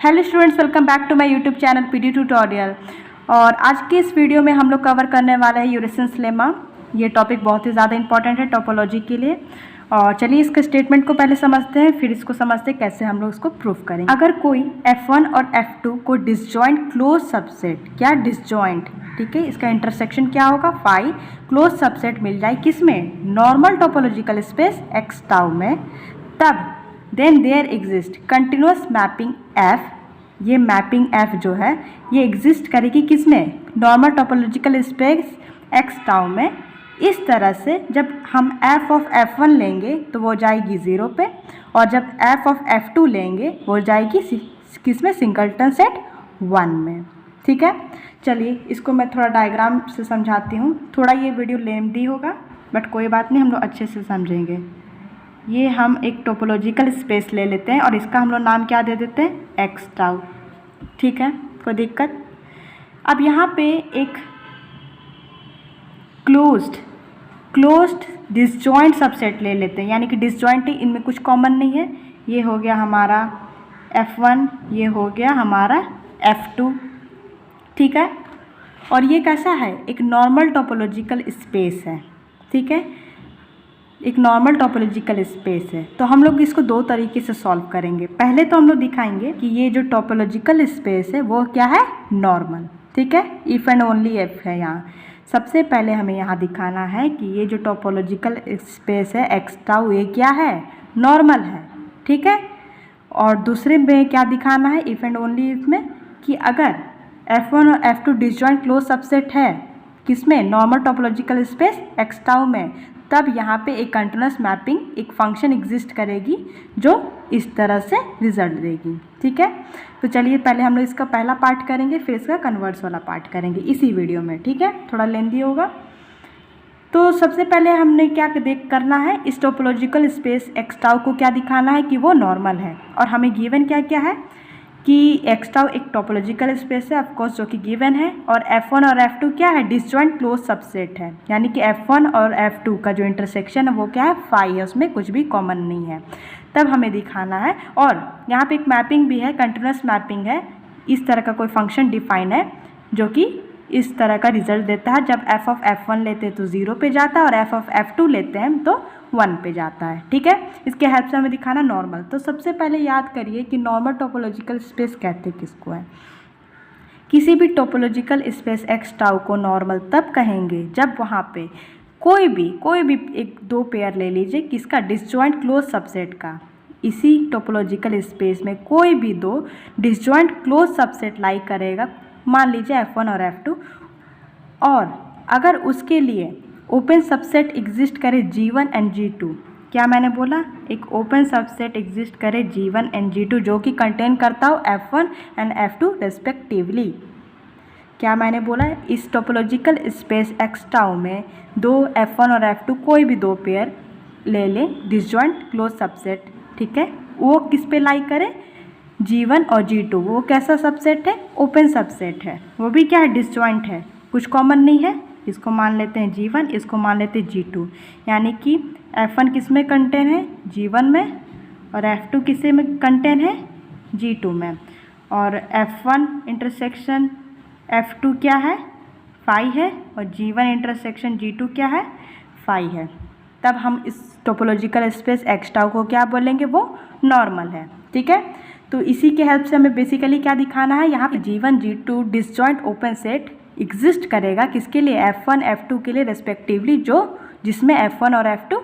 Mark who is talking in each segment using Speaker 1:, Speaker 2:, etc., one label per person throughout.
Speaker 1: Hello students, welcome back to my YouTube channel PD tutorial. और आज के इस वीडियो में हम लोग कवर करने वाले हैं यूरेसियंस लेमा। ये टॉपिक बहुत ही ज़्यादा इंपॉर्टेंट है टोपोलॉजी के लिए। और चलिए इसके स्टेटमेंट को पहले समझते हैं, फिर इसको समझते हैं कैसे हम लोग इसको प्रूफ करेंगे। अगर कोई F1 और F2 को डिसजॉइंट क्लोज सबसेट, क्या डिसजॉइंट, ठीक है, इसका इंटरसेक्शन क्या होगा, फाई क्लोज सबसेट मिल जाए किसमें, normal topological space X tau में, तब then there exist continuous mapping F. ये मैपिंग एफ जो है ये एग्जिस्ट करेगी किसमें, normal topological space X tau में। इस तरह से जब हम एफ ऑफ F1 लेंगे तो वो जाएगी 0 पे, और जब एफ ऑफ F2 लेंगे वो जाएगी किसमें, सिंगलटन सेट 1 में। ठीक है, चलिए इसको मैं थोड़ा डायग्राम से समझाती हूँ। थोड़ा ये वीडियो लेंथी होगा बट कोई बात नहीं, हम लोग अच्छे से समझेंगे। ये हम एक टोपोलॉजिकल स्पेस ले लेते हैं और इसका हम लोग नाम क्या दे देते हैं, एक्स टाउ। ठीक है, कोई दिक्कत। अब यहाँ पे एक क्लोज्ड डिसजॉइंट सबसेट ले लेते हैं, यानी कि डिसजॉइंट ही, इनमें कुछ कॉमन नहीं है। ये हो गया हमारा F1, ये हो गया हमारा F2। ठीक है, और ये कैसा है, एक नॉर्मल टोपोलॉजिकल स्पेस है। ठीक है, एक नॉर्मल टोपोलॉजिकल स्पेस है। तो हम लोग इसको दो तरीके से सॉल्व करेंगे। पहले तो हम लोग दिखाएंगे कि ये जो टोपोलॉजिकल स्पेस है वो क्या है, नॉर्मल। ठीक है, इफ़ एंड ओनली एफ है यहाँ। सबसे पहले हमें यहाँ दिखाना है कि ये जो टोपोलॉजिकल स्पेस है एक्स टाउ, ये क्या है, नॉर्मल है। ठीक है, और दूसरे में क्या दिखाना है, इफ़ एंड ओनली इफ में, कि अगर F1 और F2 डिसजॉइंट क्लोज सबसेट है किसमें, normal topological space X tau में, तब यहाँ पे एक कंटिन्यूस मैपिंग, एक फंक्शन एग्जिस्ट करेगी जो इस तरह से रिजल्ट देगी। ठीक है, तो चलिए पहले हम लोग इसका पहला पार्ट करेंगे, फिर इसका कन्वर्स वाला पार्ट करेंगे इसी वीडियो में। ठीक है, थोड़ा लेंथी होगा। तो सबसे पहले हमने क्या करना है, इस टोपोलॉजिकल स्पेस एक्स टाउ को क्या दिखाना है कि वो नॉर्मल है। और हमें गिवन क्या क्या है कि एक्स टाउ एक टोपोलॉजिकल स्पेस है, ऑफकोर्स, जो कि गिवन है। और F1 और F2 क्या है, डिसजॉइंट क्लोज सबसेट है, यानी कि F1 और F2 का जो इंटरसेक्शन है वो क्या है, फाई है, उसमें कुछ भी कॉमन नहीं है। तब हमें दिखाना है। और यहाँ पे एक मैपिंग भी है, कंटिन्यूस मैपिंग है। इस तरह का कोई फंक्शन डिफाइन है जो कि इस तरह का रिजल्ट देता है। जब एफ ऑफ F1 लेते हैं तो 0 पे जाता है और एफ ऑफ F2 लेते हैं तो 1 पे जाता है। ठीक है, इसके हेल्प से हमें दिखाना नॉर्मल। तो सबसे पहले याद करिए कि नॉर्मल टोपोलॉजिकल स्पेस कहते किसको है। किसी भी टोपोलॉजिकल स्पेस एक्स टाउ को नॉर्मल तब कहेंगे जब वहाँ पे कोई भी एक दो पेयर ले लीजिए किसका, डिसजॉइंट क्लोज सबसेट का। इसी टोपोलॉजिकल स्पेस में कोई भी दो डिसजॉइंट क्लोज सबसेट लाई करेगा, मान लीजिए F1 और F2, और अगर उसके लिए ओपन सबसेट एग्जिस्ट करे G1 एंड G2। क्या मैंने बोला, एक ओपन सबसेट एग्जिस्ट करे G1 एंड G2 जो कि कंटेन करता हो F1 एंड F2 रेस्पेक्टिवली। क्या मैंने बोला, इस टोपोलॉजिकल स्पेस एक्स टाउ में दो F1 और F2 कोई भी दो पेयर ले लें डिसजॉइंट क्लोज सबसेट। ठीक है, वो किस पे लाई करे, G1 और G2। वो कैसा सबसेट है, ओपन सबसेट है, वो भी क्या है, डिसजॉइंट है, कुछ कॉमन नहीं है। इसको मान लेते हैं G1, इसको मान लेते हैं G2, यानी कि F1 किस में कंटेन है, G1 में, और F2 किसे में कंटेन है, G2 में। और F1 इंटरसेक्शन F2 क्या है, फाई है, और G1 इंटरसेक्शन G2 क्या है, फाई है। तब हम इस टोपोलॉजिकल स्पेस एक्स टाउ को क्या बोलेंगे, वो नॉर्मल है। ठीक है, तो इसी के हेल्प से हमें बेसिकली क्या दिखाना है, यहाँ पे G1 G2 disjoint open set exist करेगा किसके लिए, F1 F2 के लिए रेस्पेक्टिवली, जिसमें F1 और F2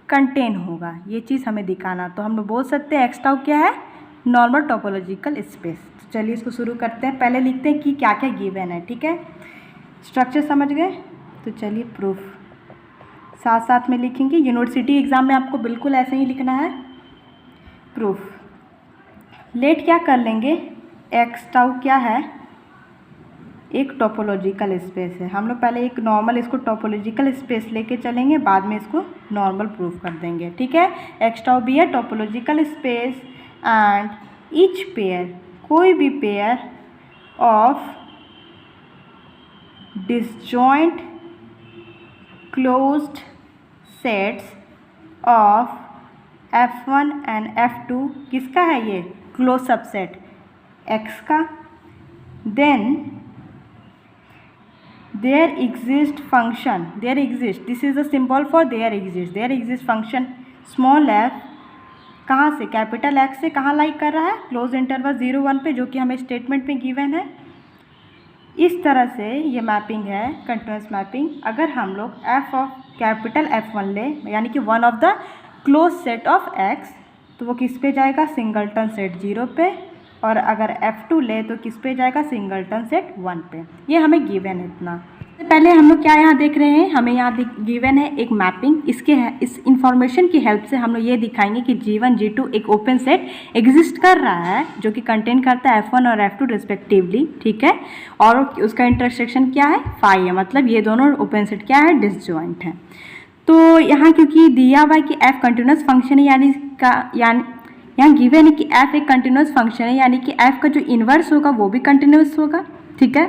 Speaker 1: कंटेन होगा। ये चीज़ हमें दिखाना। तो हम लोग बोल सकते हैं एक्स टाउ क्या है, नॉर्मल टोपोलॉजिकल स्पेस। तो चलिए इसको शुरू करते हैं। पहले लिखते हैं कि क्या क्या गिवन है। ठीक है, स्ट्रक्चर समझ गए, तो चलिए प्रूफ साथ साथ में लिखेंगे। यूनिवर्सिटी एग्ज़ाम में आपको बिल्कुल ऐसे ही लिखना है प्रूफ। लेट क्या कर लेंगे, एक्स टाउ क्या है, एक टोपोलॉजिकल स्पेस है। हम लोग पहले एक नॉर्मल इसको टोपोलॉजिकल स्पेस लेके चलेंगे, बाद में इसको नॉर्मल प्रूफ कर देंगे। ठीक है, एक्स टाउ भी है topological space and each pair, कोई भी pair of disjoint closed sets of F1 and F2 किसका है, ये क्लोज सबसेट x का, then there exist function, there exist, this is the symbol for there exist function small f, कहाँ से, capital x से कहाँ लाइक कर रहा है, क्लोज इंटरवल 0-1 पे, जो कि हमें स्टेटमेंट में गिवन है। इस तरह से ये मैपिंग है कंटिन्यूस मैपिंग। अगर हम लोग f ऑफ कैपिटल F1 ले, यानी कि one of the close set of x, तो वो किस पे जाएगा, सिंगलटन सेट 0 पे, और अगर F2 ले तो किस पे जाएगा, सिंगलटन सेट 1 पे। ये हमें गिवन है इतना। पहले हम लोग क्या यहाँ देख रहे हैं, हमें यहाँ गिवन है एक मैपिंग। इस इंफॉर्मेशन की हेल्प से हम लोग ये दिखाएंगे कि G1 G2 एक ओपन सेट एग्जिस्ट कर रहा है जो कि कंटेन करता है F1 और F2 रिस्पेक्टिवली, ठीक है, और उसका इंटरसेक्शन क्या है, फाई है, मतलब ये दोनों ओपन सेट क्या है, डिसजॉइंट है। तो यहाँ क्योंकि दिया हुआ है कि f कंटिन्यूस फंक्शन है, यानी यहाँ गिवन है कि f एक कंटिन्यूस फंक्शन है, यानी कि f का जो इन्वर्स होगा वो भी कंटिन्यूस होगा, ठीक है।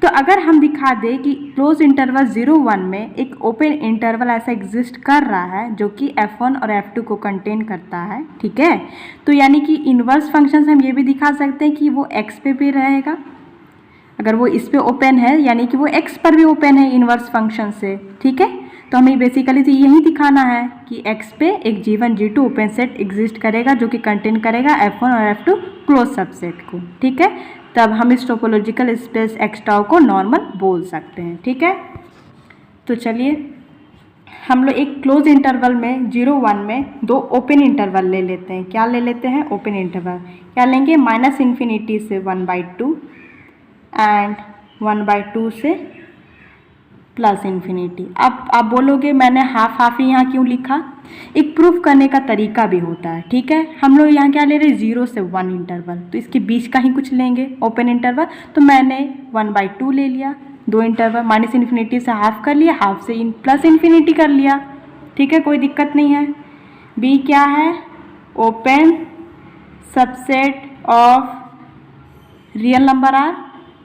Speaker 1: तो अगर हम दिखा दें कि क्लोज इंटरवल 0-1 में एक ओपन इंटरवल ऐसा एग्जिस्ट कर रहा है जो कि F1 और F2 को कंटेन करता है, ठीक है, तो यानी कि इन्वर्स फंक्शन से हम ये भी दिखा सकते हैं कि वो x पे भी रहेगा। अगर वो इस पे ओपन है यानी कि वो x पर भी ओपन है इन्वर्स फंक्शन से, ठीक है। तो हमें बेसिकली तो यही दिखाना है कि x पे एक G1 G2 open set exist करेगा जो कि कंटेन करेगा F1 और F2 क्लोज सबसेट को, ठीक है। तब हम इस टोपोलॉजिकल स्पेस x टाउ को नॉर्मल बोल सकते हैं, ठीक है। तो चलिए हम लोग एक क्लोज इंटरवल में 0-1 में दो ओपन इंटरवल ले लेते हैं। क्या ले लेते हैं, ओपन इंटरवल। क्या लेंगे, -∞ से 1/2 एंड 1/2 से +∞। अब आप बोलोगे मैंने हाफ ही यहाँ क्यों लिखा, एक प्रूफ करने का तरीका भी होता है, ठीक है। हम लोग यहाँ क्या ले रहे हैं, 0 से 1 इंटरवल, तो इसके बीच का ही कुछ लेंगे ओपन इंटरवल। तो मैंने 1/2 ले लिया, दो इंटरवल, -∞ से हाफ कर लिया, हाफ से +∞ कर लिया, ठीक है, कोई दिक्कत नहीं है। बी क्या है, open subset of real number R.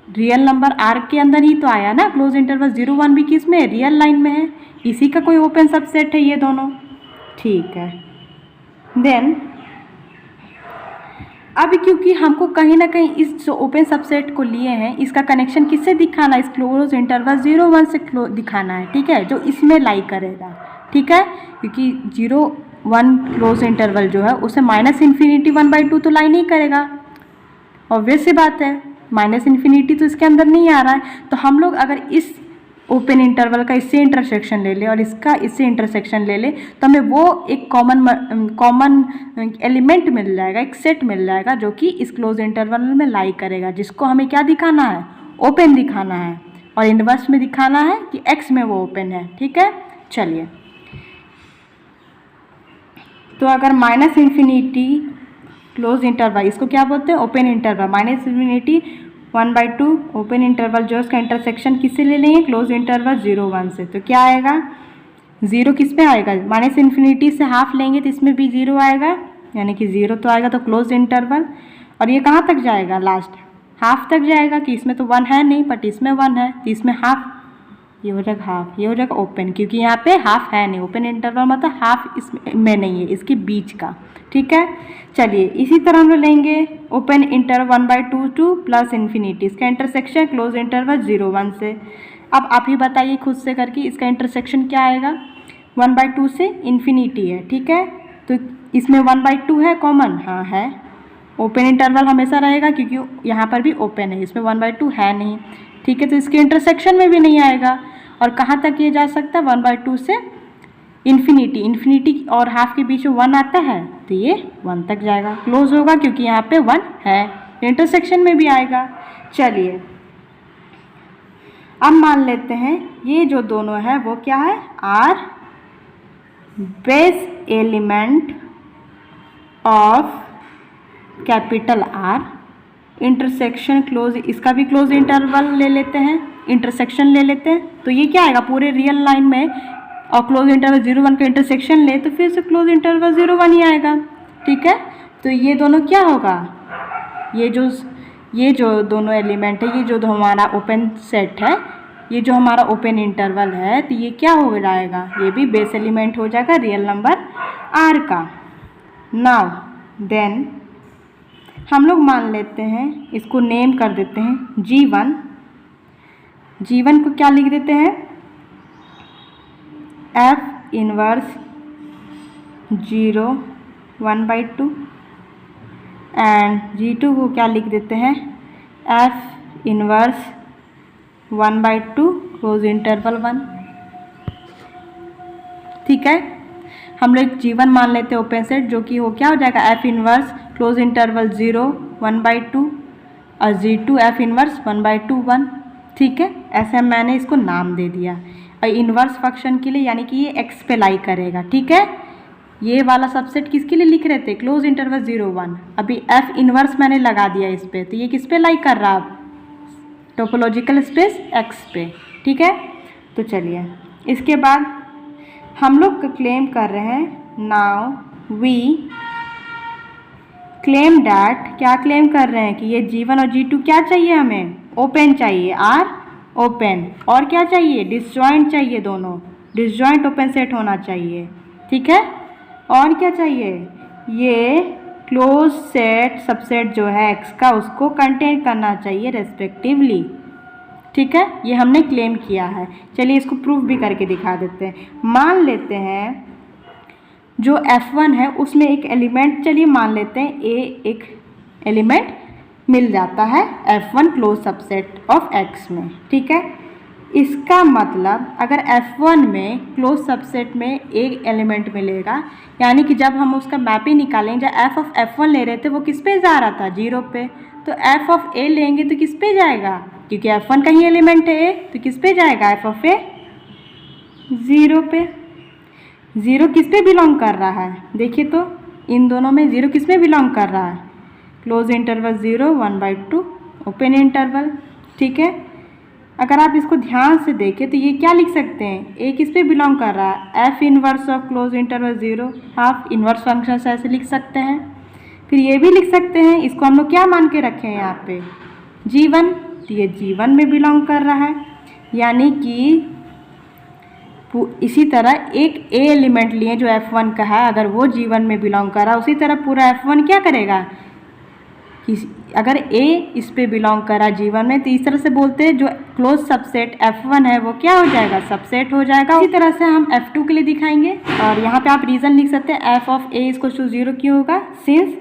Speaker 1: Real number R के अंदर ही तो आया ना, क्लोज इंटरवल 0-1 भी किस में, रियल लाइन में है, इसी का कोई ओपन सबसेट है ये दोनों, ठीक है। देन अब क्योंकि हमको कहीं ना कहीं इस जो ओपन सबसेट को लिए हैं इसका कनेक्शन किससे दिखाना है, इस क्लोज इंटरवल 0-1 से दिखाना है, ठीक है, जो इसमें लाई करेगा, ठीक है, क्योंकि 0-1 क्लोज इंटरवल जो है उसे -∞ 1/2 तो लाई नहीं करेगा, ऑब्वियस सी बात है, -∞ तो इसके अंदर नहीं आ रहा है। तो हम लोग अगर इस ओपन इंटरवल का इससे इंटरसेक्शन ले ले और इसका इससे इंटरसेक्शन ले ले तो हमें वो एक कॉमन एलिमेंट मिल जाएगा, एक सेट मिल जाएगा जो कि इस क्लोज इंटरवल में लाई करेगा, जिसको हमें क्या दिखाना है, ओपन दिखाना है, और इन्वर्स में दिखाना है कि x में वो ओपन है, ठीक है। चलिए, तो अगर -∞ क्लोज इंटरवल, इसको क्या बोलते हैं, ओपन इंटरवल, -∞ 1/2 ओपन इंटरवल जो उसका इंटरसेक्शन किससे ले लेंगे, क्लोज इंटरवल 0-1 से, तो क्या आएगा, 0 किस में आएगा, -∞ से हाफ लेंगे तो इसमें भी 0 आएगा, यानी कि 0 तो आएगा, तो क्लोज इंटरवल, और ये कहाँ तक जाएगा, लास्ट हाफ तक जाएगा, कि इसमें तो 1 है नहीं बट इसमें 1 है, तो इसमें हाफ, ये हो जाएगा हाफ, ये हो जाएगा ओपन, क्योंकि यहाँ पे हाफ है नहीं, ओपन इंटरवल मतलब हाफ इसमें नहीं है, इसके बीच का, ठीक है। चलिए इसी तरह हम लोग लेंगे ओपन इंटरवल 1/2 टू +∞, इसका इंटरसेक्शन क्लोज इंटरवल 0-1 से। अब आप ही बताइए खुद से करके इसका इंटरसेक्शन क्या आएगा, 1/2 से ∞ है, ठीक है, तो इसमें 1/2 है कॉमन, हाँ है, ओपन इंटरवल हमेशा रहेगा क्योंकि यहाँ पर भी ओपन है, इसमें 1/2 है नहीं, ठीक है, तो इसके इंटरसेक्शन में भी नहीं आएगा। और कहाँ तक ये जा सकता है, 1/2 से ∞ और हाफ के बीच में 1 आता है तो ये 1 तक जाएगा, क्लोज होगा क्योंकि यहाँ पे 1 है, इंटरसेक्शन में भी आएगा। चलिए अब मान लेते हैं ये जो दोनों है वो क्या है, R base element of capital R, intersection close, इसका भी क्लोज इंटरवल ले लेते हैं, इंटरसेक्शन ले लेते हैं, तो ये क्या आएगा, पूरे रियल लाइन में और क्लोज इंटरवल 0-1 का इंटरसेक्शन ले तो फिर से क्लोज इंटरवल 0-1 ही आएगा, ठीक है। तो ये दोनों क्या होगा, ये जो दोनों एलिमेंट है, ये जो हमारा ओपन सेट है, ये जो हमारा ओपन इंटरवल है, तो ये क्या हो जाएगा, ये भी बेस एलिमेंट हो जाएगा रियल नंबर आर का। नाउ देन हम लोग मान लेते हैं, इसको नेम कर देते हैं G1। G1 को क्या लिख देते हैं, F इनवर्स 0 1/2 एंड G2 को क्या लिख देते हैं, F इनवर्स 1/2 क्लोज इंटरवल 1। ठीक है, हम लोग G1 मान लेते हैं ओपन सेट, जो कि हो क्या हो जाएगा, F इनवर्स क्लोज इंटरवल 0 1/2 और G2 F इनवर्स 1/2 1। ठीक है, ऐसे मैंने इसको नाम दे दिया। और इन्वर्स फंक्शन के लिए यानी कि ये x पे लाई करेगा। ठीक है, ये वाला सबसेट किसके लिए लिख रहे थे, क्लोज इंटरवल 0 1। अभी F इन्वर्स मैंने लगा दिया इस पे, तो ये किस पे लाई कर रहा है, टोपोलॉजिकल स्पेस x पे। ठीक है, तो चलिए इसके बाद हम लोग क्लेम कर रहे हैं, नाउ वी क्लेम डैट, क्या क्लेम कर रहे हैं कि ये G1 और G2 क्या चाहिए, हमें ओपन चाहिए, आर ओपन, और क्या चाहिए, डिसजॉइंट चाहिए, दोनों डिसजॉइंट ओपन सेट होना चाहिए। ठीक है, और क्या चाहिए, ये क्लोज सेट सबसेट जो है x का उसको कंटेन करना चाहिए रेस्पेक्टिवली। ठीक है, ये हमने क्लेम किया है। चलिए इसको प्रूफ भी करके दिखा देते हैं। मान लेते हैं जो F1 है उसमें एक एलिमेंट, चलिए मान लेते हैं A एक एलिमेंट मिल जाता है F1 close subset of X में। ठीक है, इसका मतलब अगर F1 में क्लोज सबसेट में एक एलिमेंट मिलेगा, यानी कि जब हम उसका मैपिंग निकालेंगे, जब F ऑफ F1 ले रहे थे वो किस पे जा रहा था, 0 पे, तो F ऑफ A लेंगे तो किस पे जाएगा, क्योंकि F1 का ही एलिमेंट है A, तो किस पे जाएगा, F ऑफ A 0 पे। 0 किस पे बिलोंग कर रहा है, देखिए तो इन दोनों में 0 किस में बिलोंग कर रहा है, क्लोज इंटरवल 0 1/2 ओपन इंटरवल। ठीक है, अगर आप इसको ध्यान से देखें तो ये क्या लिख सकते हैं, A किस पे बिलोंग कर रहा है, F inverse of close interval 0 half inverse function से ऐसे लिख सकते हैं। फिर ये भी लिख सकते हैं, इसको हम लोग क्या मान के रखे हैं यहाँ पे, G1, तो ये G1 में बिलोंग कर रहा है, यानी कि इसी तरह एक A एलिमेंट लिए जो F1 का है, अगर वो G1 में बिलोंग कर रहा है, उसी तरह पूरा F1 क्या करेगा, अगर A इस पे बिलोंग कर रहा है G1 में, तो इस तरह से बोलते हैं जो क्लोज सबसेट F1 है वो क्या हो जाएगा, सबसेट हो जाएगा। इसी तरह से हम F2 के लिए दिखाएंगे, और यहाँ पे आप रीज़न लिख सकते हैं F of A equal to 0 क्यों होगा, सिंस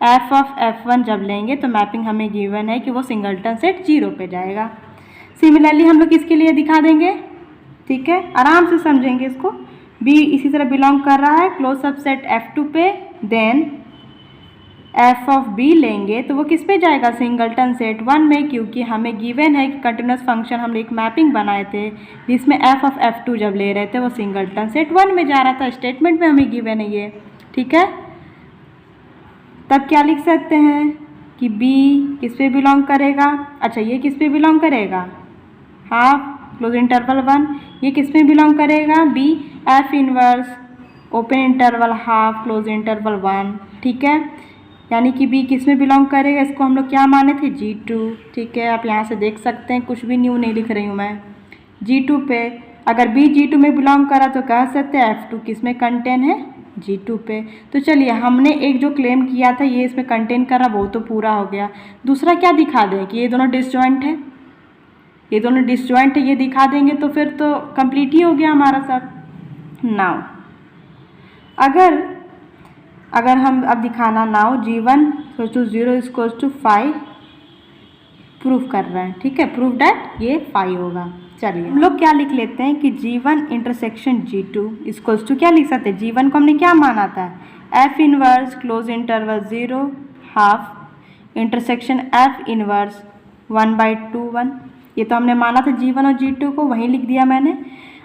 Speaker 1: F ऑफ F1 जब लेंगे तो मैपिंग हमें गिवन है कि वो सिंगलटन सेट 0 पे जाएगा। सिमिलरली हम लोग इसके लिए दिखा देंगे। ठीक है, आराम से समझेंगे इसको। B इसी तरह बिलोंग कर रहा है क्लोज सबसेट F2 पे, देन F ऑफ B लेंगे तो वो किस पे जाएगा, सिंगलटन सेट 1 में, क्योंकि हमें गिवन है कि कंटिन्यूस फंक्शन हम एक मैपिंग बनाए थे जिसमें F ऑफ F2 जब ले रहे थे वो सिंगलटन सेट 1 में जा रहा था, स्टेटमेंट में हमें गिवन है ये। ठीक है, तब क्या लिख सकते हैं कि B किस पे बिलोंग करेगा, अच्छा ये किस पे बिलोंग करेगा, हाफ क्लोज इंटरवल 1, ये किस में बिलोंग करेगा, B F inverse open interval half close interval 1। ठीक है, यानी कि B किस में बिलोंग करेगा, इसको हम लोग क्या माने थे, G2। ठीक है, आप यहाँ से देख सकते हैं, कुछ भी न्यू नहीं लिख रही हूँ मैं, G2 पे। अगर B G2 में बिलोंग करा तो कह सकते हैं F2 किस में कंटेन है, G2 पे। तो चलिए हमने एक जो क्लेम किया था ये इसमें कंटेन करा, वो तो पूरा हो गया। दूसरा क्या दिखा दें कि ये दोनों डिसजॉइंट है, ये दोनों डिसजॉइंट है, ये दिखा देंगे तो फिर तो कंप्लीट ही हो गया हमारा सब। नाउ अगर हम अब दिखाना, नाउ G1 = 0 = 5 प्रूफ कर रहे हैं। ठीक है, प्रूफ डैट ये 5 होगा। चलिए हम लोग क्या लिख लेते हैं कि G1 इंटरसेक्शन G2 = क्या लिख सकते हैं, G1 को हमने क्या माना था, F inverse close interval 0 half intersection F inverse 1/2 1। ये तो हमने माना था G1 और G2 को, वहीं लिख दिया मैंने।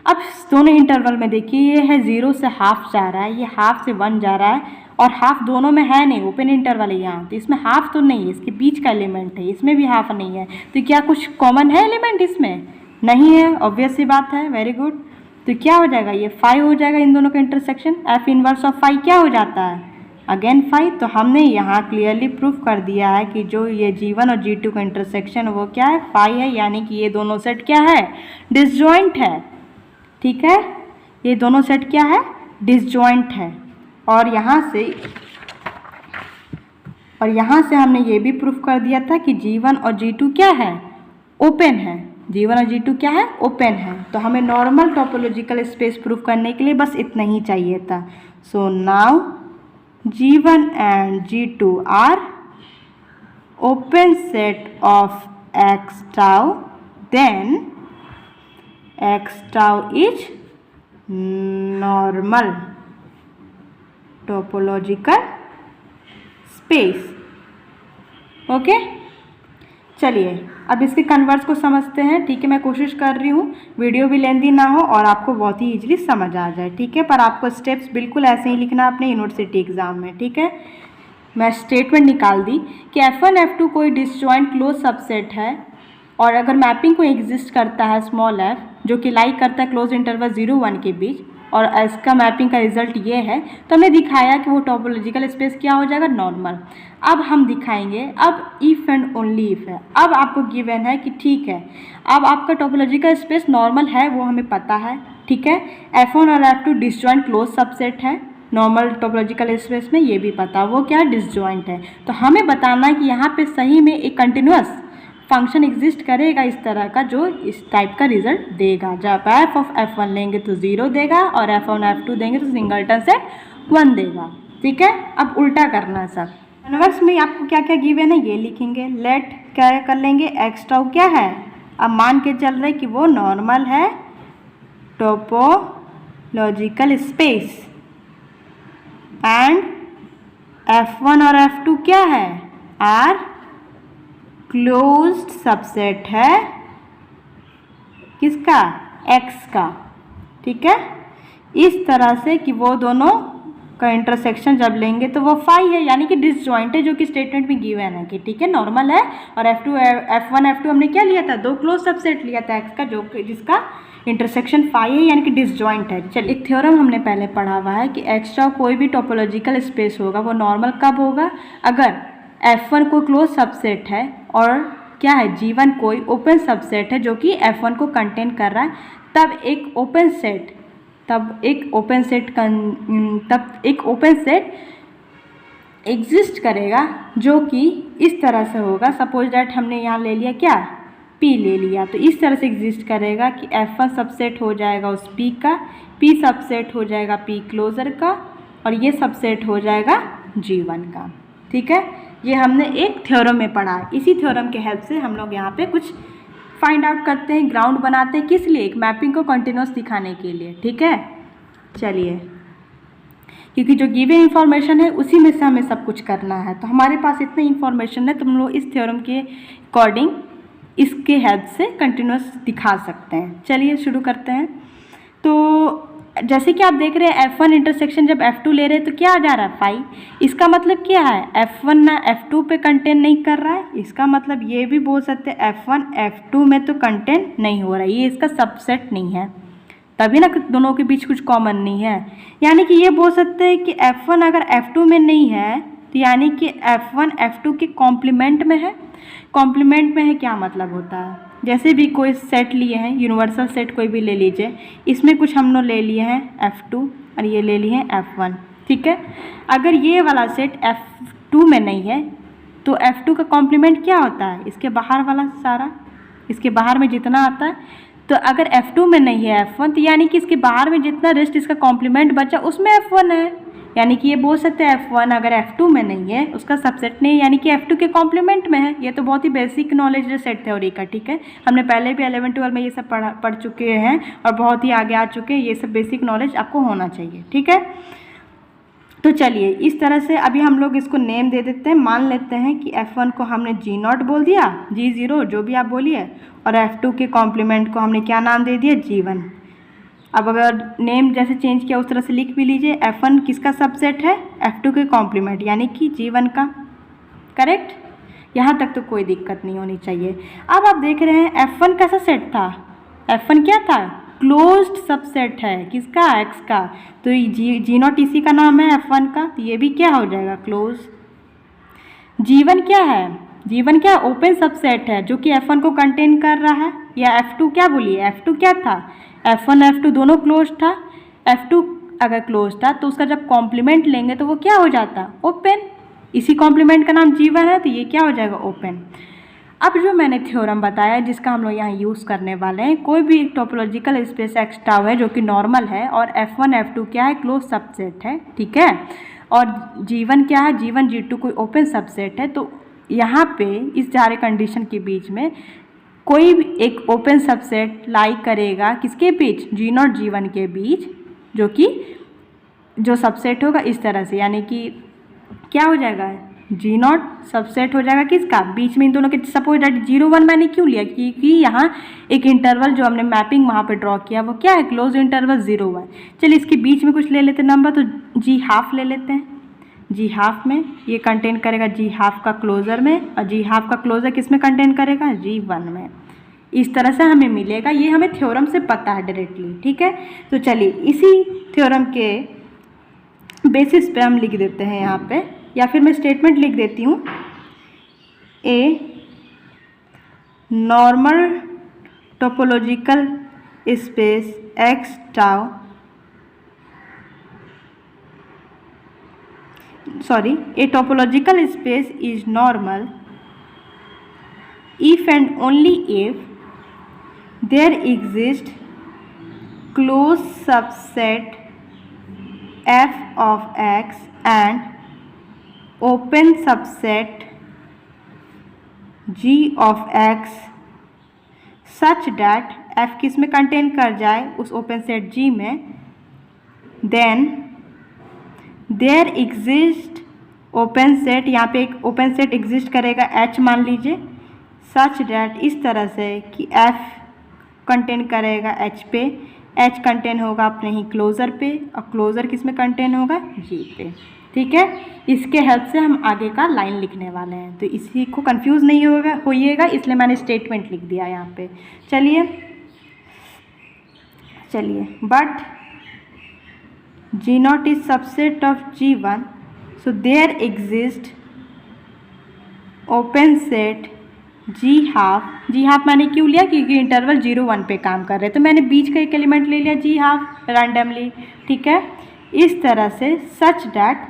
Speaker 1: अब दोनों इंटरवल में देखिए, ये है 0 से हाफ जा रहा है, ये हाफ से 1 जा रहा है, और हाफ दोनों में है नहीं, ओपन इंटरवल है यहाँ, तो इसमें हाफ तो नहीं है, इसके बीच का एलिमेंट है, इसमें भी हाफ नहीं है, तो क्या कुछ कॉमन है एलिमेंट इसमें, नहीं है, ऑब्वियस सी बात है, वेरी गुड। तो क्या हो जाएगा, ये 5 हो जाएगा इन दोनों का इंटरसेक्शन, F इनवर्स ऑफ 5 क्या हो जाता है, अगेन 5। तो हमने यहाँ क्लियरली प्रूफ कर दिया है कि जो ये G1 और G2 का इंटरसेक्शन वो क्या है, 5 है, यानी कि ये दोनों सेट क्या है, डिसजॉइंट है। ठीक है, ये दोनों सेट क्या है, डिसजॉइंट है। और यहाँ से और यहाँ से हमने ये भी प्रूफ कर दिया था कि G1 और G2 क्या है, ओपन है। G1 और G2 क्या है, ओपन है। तो हमें नॉर्मल टोपोलॉजिकल स्पेस प्रूफ करने के लिए बस इतना ही चाहिए था। So now G1 and G2 are open set of X tau, then X tau is normal topological space. Okay, चलिए अब इसके कन्वर्स को समझते हैं। ठीक है, मैं कोशिश कर रही हूँ वीडियो भी लेंदी ना हो और आपको बहुत ही ईजिली समझ आ जाए। ठीक है, पर आपको स्टेप्स बिल्कुल ऐसे ही लिखना अपने यूनिवर्सिटी एग्जाम में। ठीक है, मैं स्टेटमेंट निकाल दी कि F1 F2 कोई डिसजॉइंट क्लोज सबसेट है और अगर मैपिंग को एग्जिस्ट करता है स्मॉल f जो कि लाइक करता है क्लोज इंटरवल 0-1 के बीच और इसका मैपिंग का रिजल्ट ये है, तो हमने दिखाया कि वो टोपोलॉजिकल स्पेस क्या हो जाएगा, नॉर्मल। अब हम दिखाएंगे, अब इफ़ एंड ओनली इफ़ है। अब आपको गिवन है कि ठीक है, अब आपका टोपोलॉजिकल स्पेस नॉर्मल है, वो हमें पता है। ठीक है, F1 और F2 डिसजॉइंट क्लोज सबसेट है नॉर्मल टोपोलॉजिकल स्पेस में, ये भी पता, वो क्या डिसजॉइंट है। तो हमें बताना है कि यहाँ पे सही में एक कंटिन्यूअस फंक्शन एग्जिस्ट करेगा इस तरह का, जो इस टाइप का रिजल्ट देगा। जब f ऑफ f1 लेंगे तो 0 देगा और f1 f2 देंगे तो सिंगलटन सेट 1 देगा। ठीक है, अब उल्टा करना सब। कन्वर्स में आपको क्या क्या गिवन है ये लिखेंगे। लेट क्या कर लेंगे, x टाउ क्या है, अब मान के चल रहे कि वो नॉर्मल है टोपोलॉजिकल स्पेस, एंड f1 और f2 क्या है, आर क्लोज्ड सबसेट है किसका, x का। ठीक है, इस तरह से कि वो दोनों का इंटरसेक्शन जब लेंगे तो वो फाई है, यानी कि डिसजॉइंट है, जो कि स्टेटमेंट में गिवन है कि ठीक है नॉर्मल है। और F1 F2 हमने क्या लिया था, दो क्लोज सबसेट लिया था x का, जो जिसका इंटरसेक्शन फाई है, यानी कि डिसजॉइंट है। चलिए, एक थ्योरम हमने पहले पढ़ा हुआ है कि x टाउ कोई भी टोपोलॉजिकल स्पेस होगा वो नॉर्मल कब होगा, अगर F1 को क्लोज सबसेट है और क्या है G1 कोई ओपन सबसेट है जो कि F1 को कंटेन कर रहा है, तब एक ओपन सेट एग्जिस्ट करेगा जो कि इस तरह से होगा। सपोज दैट हमने यहाँ ले लिया क्या, P ले लिया, तो इस तरह से एग्जिस्ट करेगा कि F1 सबसेट हो जाएगा उस P का, P सबसेट हो जाएगा P क्लोजर का, और ये सबसेट हो जाएगा G1 का। ठीक है, ये हमने एक थ्योरम में पढ़ा है। इसी थ्योरम के हेल्प से हम लोग यहाँ पे कुछ फाइंड आउट करते हैं, ग्राउंड बनाते हैं, किस लिए, एक मैपिंग को कंटिन्यूस दिखाने के लिए। ठीक है, चलिए, क्योंकि जो गिवन इंफॉर्मेशन है उसी में से हमें सब कुछ करना है, तो हमारे पास इतनी इंफॉर्मेशन है तो हम लोग इस थ्योरम के अकॉर्डिंग इसके हेल्प से कंटिन्यूस दिखा सकते हैं। चलिए शुरू करते हैं। तो जैसे कि आप देख रहे हैं F1 इंटरसेक्शन जब F2 ले रहे हैं तो क्या आ जा रहा है, फाई। इसका मतलब क्या है, F1 ना F2 पे कंटेन नहीं कर रहा है, इसका मतलब ये भी बोल सकते हैं F1 F2 में तो कंटेन नहीं हो रहा है, ये इसका सबसेट नहीं है, तभी ना दोनों के बीच कुछ कॉमन नहीं है। यानी कि ये बोल सकते हैं कि F1 अगर F2 में नहीं है तो यानी कि F1 F2 के कॉम्प्लीमेंट में है। कॉम्प्लीमेंट में है क्या मतलब होता है, जैसे भी कोई सेट लिए हैं, यूनिवर्सल सेट कोई भी ले लीजिए, इसमें कुछ हम लोग ले लिए हैं F2 और ये ले लिए हैं F1। ठीक है, अगर ये वाला सेट F2 में नहीं है तो F2 का कॉम्प्लीमेंट क्या होता है, इसके बाहर वाला सारा, इसके बाहर में जितना आता है। तो अगर F2 में नहीं है F1 तो यानी कि इसके बाहर में जितना रेस्ट इसका कॉम्प्लीमेंट बचा उसमें F1 है, यानी कि ये बोल सकते हैं F1 अगर F2 में नहीं है उसका सबसेट नहीं है, यानी कि F2 के कॉम्प्लीमेंट में है। ये तो बहुत ही बेसिक नॉलेज है सेट थ्योरी का। ठीक है, हमने पहले भी 11-12 में ये सब पढ़ चुके हैं और बहुत ही आगे आ चुके हैं, ये सब बेसिक नॉलेज आपको होना चाहिए। ठीक है, तो चलिए इस तरह से अभी हम लोग इसको नेम दे देते हैं। मान लेते हैं कि F1 को हमने G0 बोल दिया, G0 जो भी आप बोलिए, और F2 के कॉम्प्लीमेंट को हमने क्या नाम दे दिया, G1। अब अगर नेम जैसे चेंज किया उस तरह से लिख भी लीजिए। F1 किसका सबसेट है, F2 के कॉम्प्लीमेंट यानी कि G1 का। करेक्ट, यहाँ तक तो कोई दिक्कत नहीं होनी चाहिए। अब आप देख रहे हैं F1 कैसा सेट था, F1 क्या था, क्लोज्ड सबसेट है किसका, X का, तो G0 इसी का नाम है F1 का, तो ये भी क्या हो जाएगा, क्लोज। G1 क्या है, G1 क्या ओपन सबसेट है जो कि F1 को कंटेन कर रहा है, या F2 क्या बोलिए, F2 क्या था, F1 F2 दोनों क्लोज था। F2 अगर क्लोज था तो उसका जब कॉम्प्लीमेंट लेंगे तो वो क्या हो जाता, ओपन। इसी कॉम्प्लीमेंट का नाम G1 है, तो ये क्या हो जाएगा ओपन। अब जो मैंने थ्योरम बताया जिसका हम लोग यहाँ यूज़ करने वाले हैं, कोई भी एक टोपोलॉजिकल स्पेस एक्स टाउ है जो कि नॉर्मल है और F1 F2 क्या है, क्लोज सबसेट है, ठीक है, और G1 क्या है, G1 G2 कोई ओपन सबसेट है। तो यहाँ पे इस सारे कंडीशन के बीच में कोई भी एक ओपन सबसेट लाई करेगा किसके बीच, G0 G1 के बीच, जो कि जो सबसेट होगा इस तरह से, यानी कि क्या हो जाएगा, G0 सबसेट हो जाएगा किसका, बीच में इन दोनों के। सपोज दैट 0 1 मैंने क्यों लिया, क्योंकि यहाँ एक इंटरवल जो हमने मैपिंग वहाँ पे ड्रॉ किया वो क्या है, क्लोज इंटरवल 0 1। चलिए इसके बीच में कुछ ले लेते हैं नंबर, तो G½ ले लेते हैं। G½ में ये कंटेन करेगा G½ का क्लोजर में, और G½ का क्लोजर किस में कंटेन करेगा, G1 में। इस तरह से हमें मिलेगा, ये हमें थ्योरम से पता है डायरेक्टली, ठीक है। तो चलिए इसी थ्योरम के बेसिस पे हम लिख देते हैं यहाँ पे, या फिर मैं स्टेटमेंट लिख देती हूँ, a normal topological space X tau, sorry, a topological space is normal if and only if there exists closed subset f of x and open subset g of x such that f किस में contain कर जाए, उस open set g में, then there exist open set, यहाँ पे एक open set exist करेगा h मान लीजिए, सच डैट इस तरह से कि f कंटेन करेगा h पे, h कंटेन होगा अपने ही क्लोज़र पे, और क्लोज़र किस में कंटेन होगा, g पे, ठीक है। इसके हेल्प से हम आगे का लाइन लिखने वाले हैं, तो इसी को कंफ्यूज नहीं होइएगा, इसलिए मैंने स्टेटमेंट लिख दिया यहाँ पे। चलिए but G0 is subset of G1, so there exist open set G½ मैंने क्यों लिया, क्योंकि इंटरवल 0 1 पे काम कर रहे हैं, तो मैंने बीच का एक एलिमेंट ले लिया G½ रैंडमली, ठीक है। इस तरह से सच डैट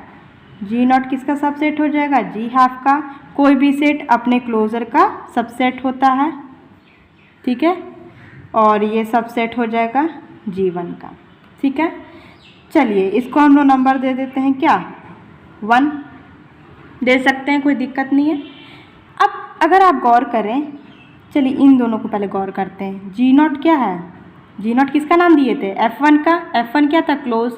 Speaker 1: G0 किसका सबसेट हो जाएगा, G½ का। कोई भी सेट अपने क्लोजर का सबसेट होता है, ठीक है, और ये सबसेट हो जाएगा G1 का, ठीक है। चलिए इसको हम लोग नंबर दे देते हैं, क्या 1 दे सकते हैं, कोई दिक्कत नहीं है। अब अगर आप गौर करें, चलिए इन दोनों को पहले गौर करते हैं। G0 क्या है, G0 किसका नाम दिए थे, F1 का, F1 क्या था, क्लोज।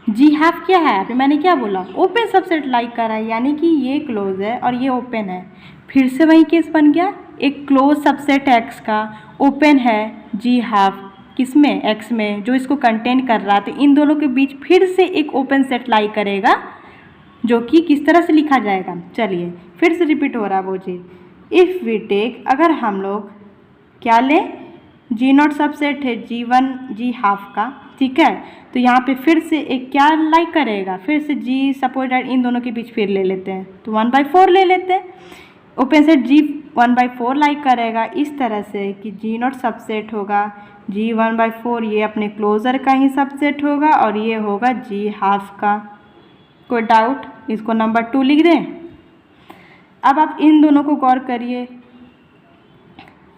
Speaker 1: G½ क्या है, अभी मैंने क्या बोला, ओपन सबसेट लाइक करा है, यानी कि ये क्लोज है और ये ओपन है। फिर से वही केस बन गया, एक क्लोज सबसेट X का ओपन है G½ किस में, X में, जो इसको कंटेन कर रहा है, तो इन दोनों के बीच फिर से एक ओपन सेट लाई करेगा, जो कि किस तरह से लिखा जाएगा। चलिए फिर से रिपीट हो रहा है वो चीज़। इफ़ वी टेक, अगर हम लोग क्या लें, G0 सबसेट है G1 G½ का, ठीक है, तो यहाँ पे फिर से एक क्या लाइक करेगा, फिर से G सपोज दैट इन दोनों के बीच फिर ले लेते हैं, तो 1/4 ले लेते हैं। ओपन सेट G 1/4 लाइक करेगा, इस तरह से कि G0 सबसेट होगा G 1/4, ये अपने क्लोज़र का ही सबसेट होगा, और ये होगा G½ का। कोई डाउट, इसको नंबर 2 लिख दें। अब आप इन दोनों को गौर करिए,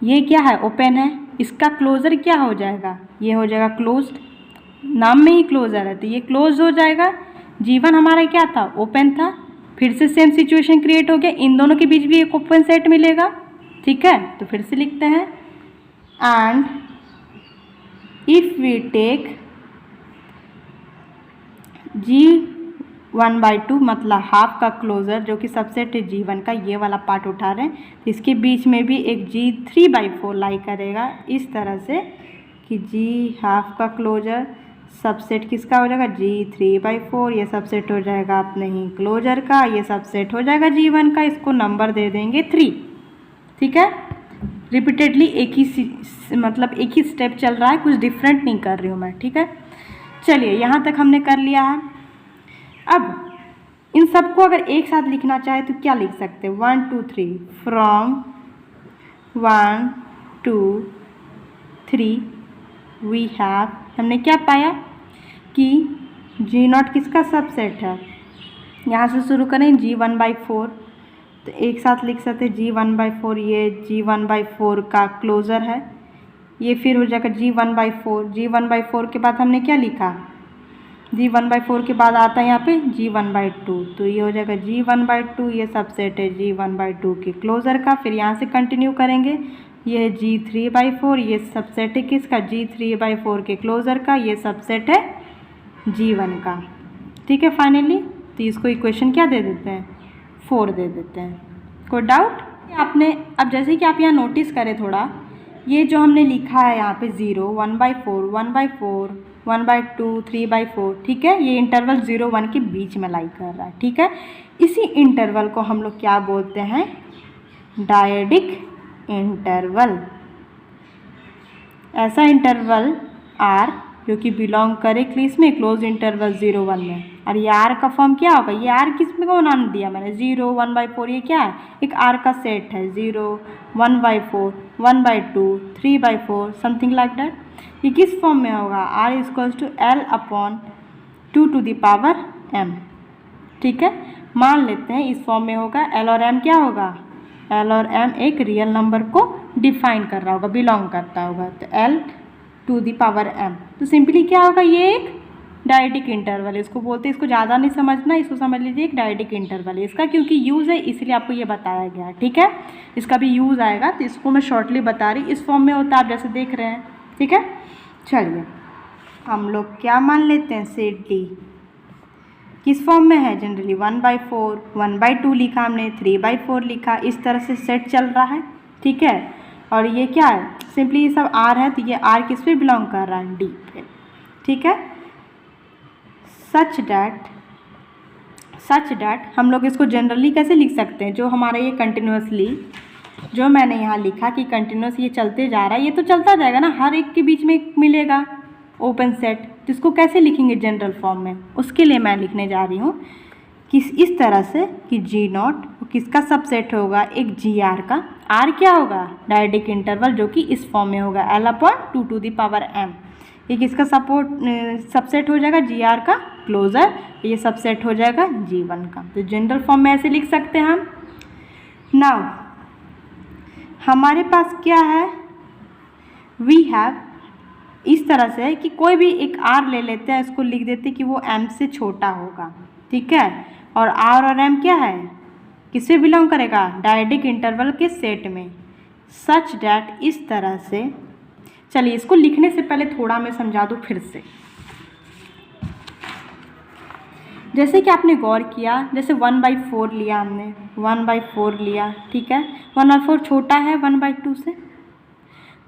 Speaker 1: ये क्या है, ओपन है, इसका क्लोज़र क्या हो जाएगा, ये हो जाएगा क्लोज्ड, नाम में ही क्लोज़र है तो ये क्लोज हो जाएगा। G1 हमारा क्या था, ओपन था, फिर से सेम सिचुएशन क्रिएट हो गया, इन दोनों के बीच भी एक ओपन सेट मिलेगा, ठीक है। तो फिर से लिखते हैं, and if we take G1/2 मतलब हाफ का क्लोज़र, जो कि सबसेट है G1 का, ये वाला पार्ट उठा रहे हैं, इसके बीच में भी एक G3/4 लाई करेगा, इस तरह से कि G½ का क्लोजर सबसेट किसका हो जाएगा, G3/4, ये सबसेट हो जाएगा अपने ही क्लोजर का, ये सबसेट हो जाएगा G1 का, इसको नंबर दे देंगे 3, ठीक है। रिपीटेडली एक ही स्टेप चल रहा है, कुछ डिफरेंट नहीं कर रही हूँ मैं, ठीक है। चलिए यहाँ तक हमने कर लिया है। अब इन सबको अगर एक साथ लिखना चाहे तो क्या लिख सकते हैं, 1 2 3, फ्रॉम 1 2 3 वी हैव, हमने क्या पाया कि G0 किसका सबसेट है, यहाँ से शुरू करें g1/4, तो एक साथ लिख सकते हैं g1/4, ये g1/4 का क्लोज़र है, ये फिर हो जाएगा g1/4। g1/4 के बाद हमने क्या लिखा, g1/4 के बाद आता है यहाँ पे g1/2, तो ये हो जाएगा g1/2, ये सबसेट है g1/2 के क्लोज़र का। फिर यहाँ से कंटिन्यू करेंगे, ये है g3/4, ये सबसेट है किसका, g3/4 के क्लोज़र का, ये सबसेट है g1 का। ठीक है, फाइनली तो इसको इक्वेशन क्या दे देते हैं, 4 दे देते हैं। कोई डाउट आपने? अब जैसे कि आप यहाँ नोटिस करें थोड़ा, ये जो हमने लिखा है यहाँ पे 0, 1/4, 1/4, 1/2, 3/4, ठीक है, ये इंटरवल 0, 1 के बीच में लाई कर रहा है। ठीक है, इसी इंटरवल को हम लोग क्या बोलते हैं, डायडिक इंटरवल। ऐसा इंटरवल R जो कि बिलोंग करे किस में, क्लोज इंटरवल 0, 1 में। और ये R का फॉर्म क्या होगा, ये R किस में को नाम दिया मैंने, 0, 1/4, ये क्या है, एक R का सेट है, 0, 1/4, 1/2, 3/4, समथिंग लाइक दैट। ये किस फॉर्म में होगा, R = L/2m। ठीक है, मान लेते हैं इस फॉर्म में होगा। L और M क्या होगा, L और M एक रियल नंबर को डिफाइन कर रहा होगा, बिलोंग करता होगा, तो L/m। तो सिंपली क्या होगा, ये एक डायडिक इंटरवल है, इसको बोलते हैं। इसको ज़्यादा नहीं समझना, इसको समझ लीजिए एक डायडिक इंटरवल है इसका, क्योंकि यूज़ है इसलिए आपको ये बताया गया है। ठीक है, इसका भी यूज़ आएगा, तो इसको मैं शॉर्टली बता रही, इस फॉर्म में होता है आप जैसे देख रहे हैं। ठीक है, चलिए हम लोग क्या मान लेते हैं, सेट डी किस फॉर्म में है, जनरली 1/4, 1/2 लिखा हमने, 3/4 लिखा, इस तरह से सेट चल रहा है। ठीक है, और ये क्या है, सिंपली ये सब R है, तो ये R किस पे बिलोंग कर रहा है, D पे। ठीक है, सच डैट हम लोग इसको जनरली कैसे लिख सकते हैं, जो हमारा ये कंटिन्यूसली, जो मैंने यहाँ लिखा कि कंटिन्यूस ये चलते जा रहा है, ये तो चलता जाएगा ना, हर एक के बीच में एक मिलेगा ओपन सेट, तो इसको कैसे लिखेंगे जनरल फॉर्म में, उसके लिए मैं लिखने जा रही हूँ कि इस तरह से कि G0 किसका सबसेट होगा, एक GR का। R क्या होगा, डायडिक इंटरवल, जो कि इस फॉर्म में होगा L/2m। ये किसका सबसेट हो जाएगा, GR का क्लोज़र, ये सबसेट हो जाएगा G1 का। तो जनरल फॉर्म में ऐसे लिख सकते हैं हम। नाउ हमारे पास क्या है, वी हैव, इस तरह से कि कोई भी एक R ले लेते हैं, इसको लिख देते हैं कि वो M से छोटा होगा। ठीक है, और R और M क्या है, किससे बिलोंग करेगा, डायडिक इंटरवल के सेट में। सच डैट, इस तरह से, चलिए इसको लिखने से पहले थोड़ा मैं समझा दूँ फिर से। जैसे कि आपने गौर किया, जैसे 1/4 लिया हमने, 1/4 लिया, ठीक है, 1/4 छोटा है 1/2 से,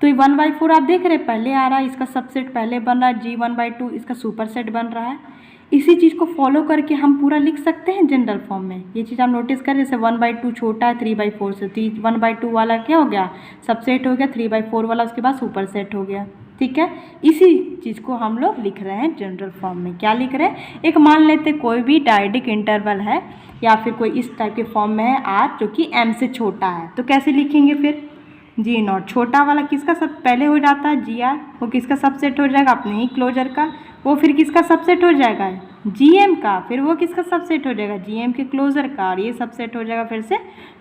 Speaker 1: तो ये 1/4 आप देख रहे हैं पहले आ रहा है, इसका सबसेट पहले बन रहा है, G1/2 इसका सुपरसेट बन रहा है। इसी चीज़ को फॉलो करके हम पूरा लिख सकते हैं जनरल फॉर्म में। ये चीज़ आप नोटिस करें, जैसे 1/2 छोटा है 3/4 से, 1/2 वाला क्या हो गया, सबसेट हो गया, 3/4 वाला उसके बाद सुपरसेट हो गया। ठीक है, इसी चीज़ को हम लोग लिख रहे हैं जनरल फॉर्म में। क्या लिख रहे हैं, एक मान लेते कोई भी डायडिक इंटरवल है या फिर कोई इस टाइप के फॉर्म में है R जो कि M से छोटा है, तो कैसे लिखेंगे फिर, G0 छोटा वाला किसका सब पहले हो जाता है, GR, वो किसका सबसेट हो जाएगा, अपने ही क्लोजर का, वो फिर किसका सबसेट हो जाएगा, GM का, फिर वो किसका सबसेट हो जाएगा, GM के क्लोजर का, और ये सबसेट हो जाएगा फिर से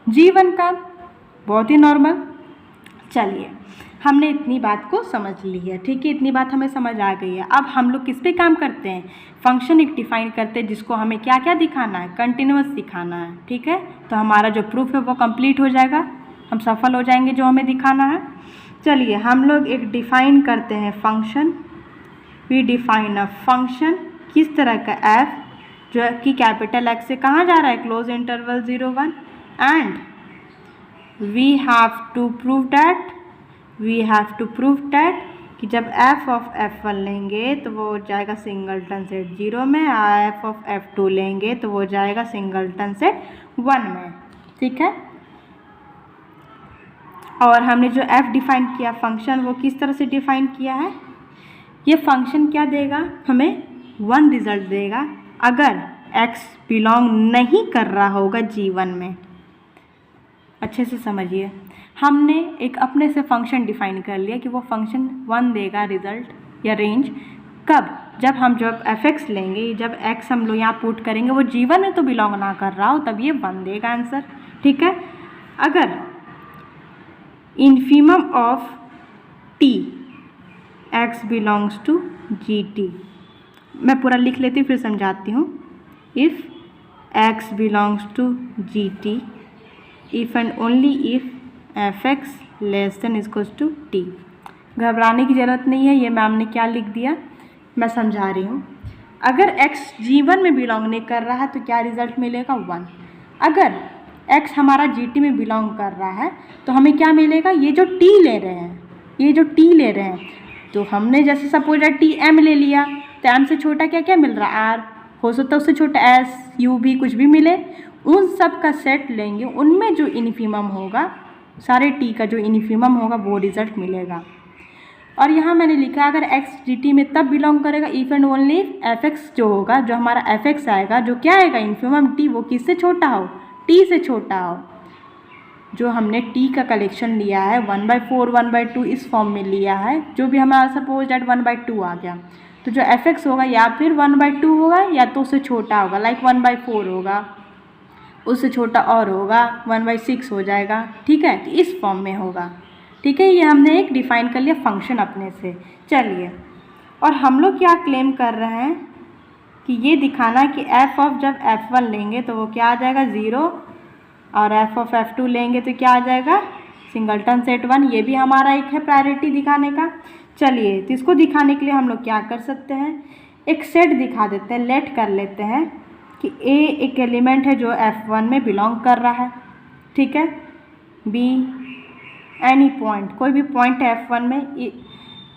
Speaker 1: G1 का। बहुत ही नॉर्मल। चलिए हमने इतनी बात को समझ ली है। ठीक है, इतनी बात हमें समझ आ गई है। अब हम लोग किस पे काम करते हैं, फंक्शन एक डिफाइन करते हैं जिसको हमें क्या क्या दिखाना है, कंटिन्यूअस दिखाना है। ठीक है, तो हमारा जो प्रूफ है वो कंप्लीट हो जाएगा, हम सफल हो जाएंगे जो हमें दिखाना है। चलिए हम लोग एक डिफाइन करते हैं function. We define a function किस तरह का, f जो कि कैपिटल X से कहाँ जा रहा है, close interval 0, 1, and we have to prove that कि जब f(f1) लेंगे तो वो हो जाएगा सिंगलटन सेट 0 में, f(f2) लेंगे तो वो जाएगा सिंगलटन सेट 1 में। ठीक है, और हमने जो f डिफाइन किया फंक्शन, वो किस तरह से डिफाइन किया है, ये फंक्शन क्या देगा हमें, 1 रिजल्ट देगा अगर x बिलोंग नहीं कर रहा होगा G1 में। अच्छे से समझिए, हमने एक अपने से फंक्शन डिफाइन कर लिया कि वो फंक्शन 1 देगा रिजल्ट या रेंज, कब, जब f(x) लेंगे, जब x हम लोग यहाँ पुट करेंगे वो G1 में तो बिलोंग ना कर रहा हो, तब ये 1 देगा आंसर। ठीक है, अगर infimum of t x belongs to GT, मैं पूरा लिख लेती हूँ फिर समझाती हूँ। If x belongs to GT, if and only if f(x) less than equals to t। घबराने की ज़रूरत नहीं है, ये मैम ने क्या लिख दिया मैं समझा रही हूँ। अगर x G1 में बिलोंग नहीं कर रहा है तो क्या रिजल्ट मिलेगा 1। अगर x हमारा GT में बिलोंग कर रहा है तो हमें क्या मिलेगा, ये जो t ले रहे हैं, तो हमने जैसे सपोज टी m ले लिया तो m से छोटा क्या क्या मिल रहा है, r, हो सकता है उससे छोटा s, u भी कुछ भी मिले, उन सब का सेट लेंगे, उनमें जो इन्फीमम होगा, सारे t का जो इन्फीमम होगा वो रिजल्ट मिलेगा। और यहाँ मैंने लिखा अगर x GT में तब बिलोंग करेगा इफ़ एंड ओनली f(x) जो होगा, जो हमारा f(x) आएगा, जो क्या आएगा इन्फीमम t, वो किससे छोटा हो, t से छोटा हो। जो हमने t का कलेक्शन लिया है 1/4 1/2 इस फॉर्म में लिया है, जो भी हमारा सपोज दैट 1/2 आ गया, तो जो f(x) होगा या फिर 1/2 होगा या तो उससे छोटा होगा, लाइक 1/4 होगा, उससे छोटा और होगा 1/6 हो जाएगा। ठीक है, इस फॉर्म में होगा। ठीक है, ये हमने एक डिफ़ाइन कर लिया फंक्शन अपने से। चलिए, और हम लोग क्या क्लेम कर रहे हैं कि ये दिखाना कि जब f1 लेंगे तो वो क्या आ जाएगा 0, और f(f2) लेंगे तो क्या आ जाएगा सिंगलटन सेट 1। ये भी हमारा एक है प्रायोरिटी दिखाने का। चलिए, तो इसको दिखाने के लिए हम लोग क्या कर सकते हैं, एक सेट दिखा देते हैं, लेट कर लेते हैं कि a एक एलिमेंट है जो f1 में बिलोंग कर रहा है। ठीक है, b एनी पॉइंट, कोई भी पॉइंट है f1 में,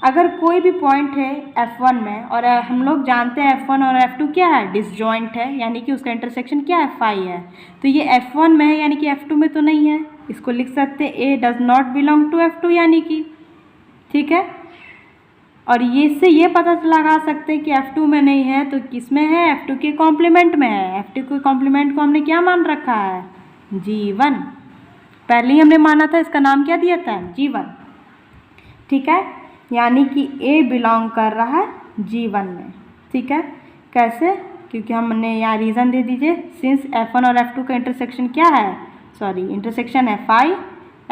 Speaker 1: अगर कोई भी पॉइंट है f1 में और हम लोग जानते हैं f1 और f2 क्या है, डिसजॉइंट है, यानी कि उसका इंटरसेक्शन क्या है, फाई है, तो ये f1 में है यानी कि f2 में तो नहीं है। इसको लिख सकते हैं a does not belong to f2 यानी कि। ठीक है, और ये इससे ये पता लगा सकते हैं कि f2 में नहीं है तो किस में है, f2 के कॉम्प्लीमेंट में है। f2 के कॉम्प्लीमेंट को हमने क्या मान रखा है, G1, पहले ही हमने माना था, इसका नाम क्या दिया था, G1। ठीक है, यानी कि a बिलोंग कर रहा है G1 में। ठीक है, कैसे, क्योंकि हमने यहाँ रीज़न दे दीजिए, सिंस f1 और f2 का इंटरसेक्शन क्या है, इंटरसेक्शन है फाई,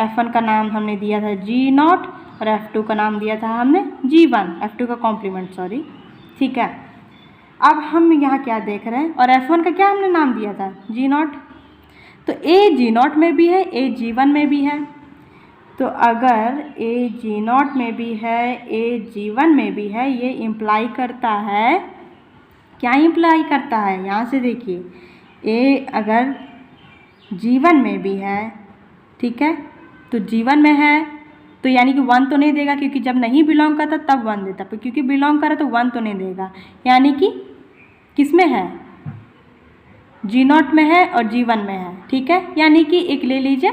Speaker 1: f1 का नाम हमने दिया था G0 और f2 का नाम दिया था हमने G1, f2 का कॉम्प्लीमेंट ठीक है, अब हम यहाँ क्या देख रहे हैं, और f1 का क्या हमने नाम दिया था G0, तो a G0 में भी है, a G1 में भी है। तो अगर a G0 में भी है, a G1 में भी है, ये इम्प्लाई करता है, क्या इम्प्लाई करता है, यहाँ से देखिए, a अगर G1 में भी है, ठीक है, तो G1 में है तो यानी कि 1 तो नहीं देगा, क्योंकि जब नहीं बिलोंग करता तब 1 देता, पर क्योंकि बिलोंग करे तो 1 तो नहीं देगा, यानी कि किस में है, G0 में है और G1 में है। ठीक है, यानी कि एक ले लीजिए,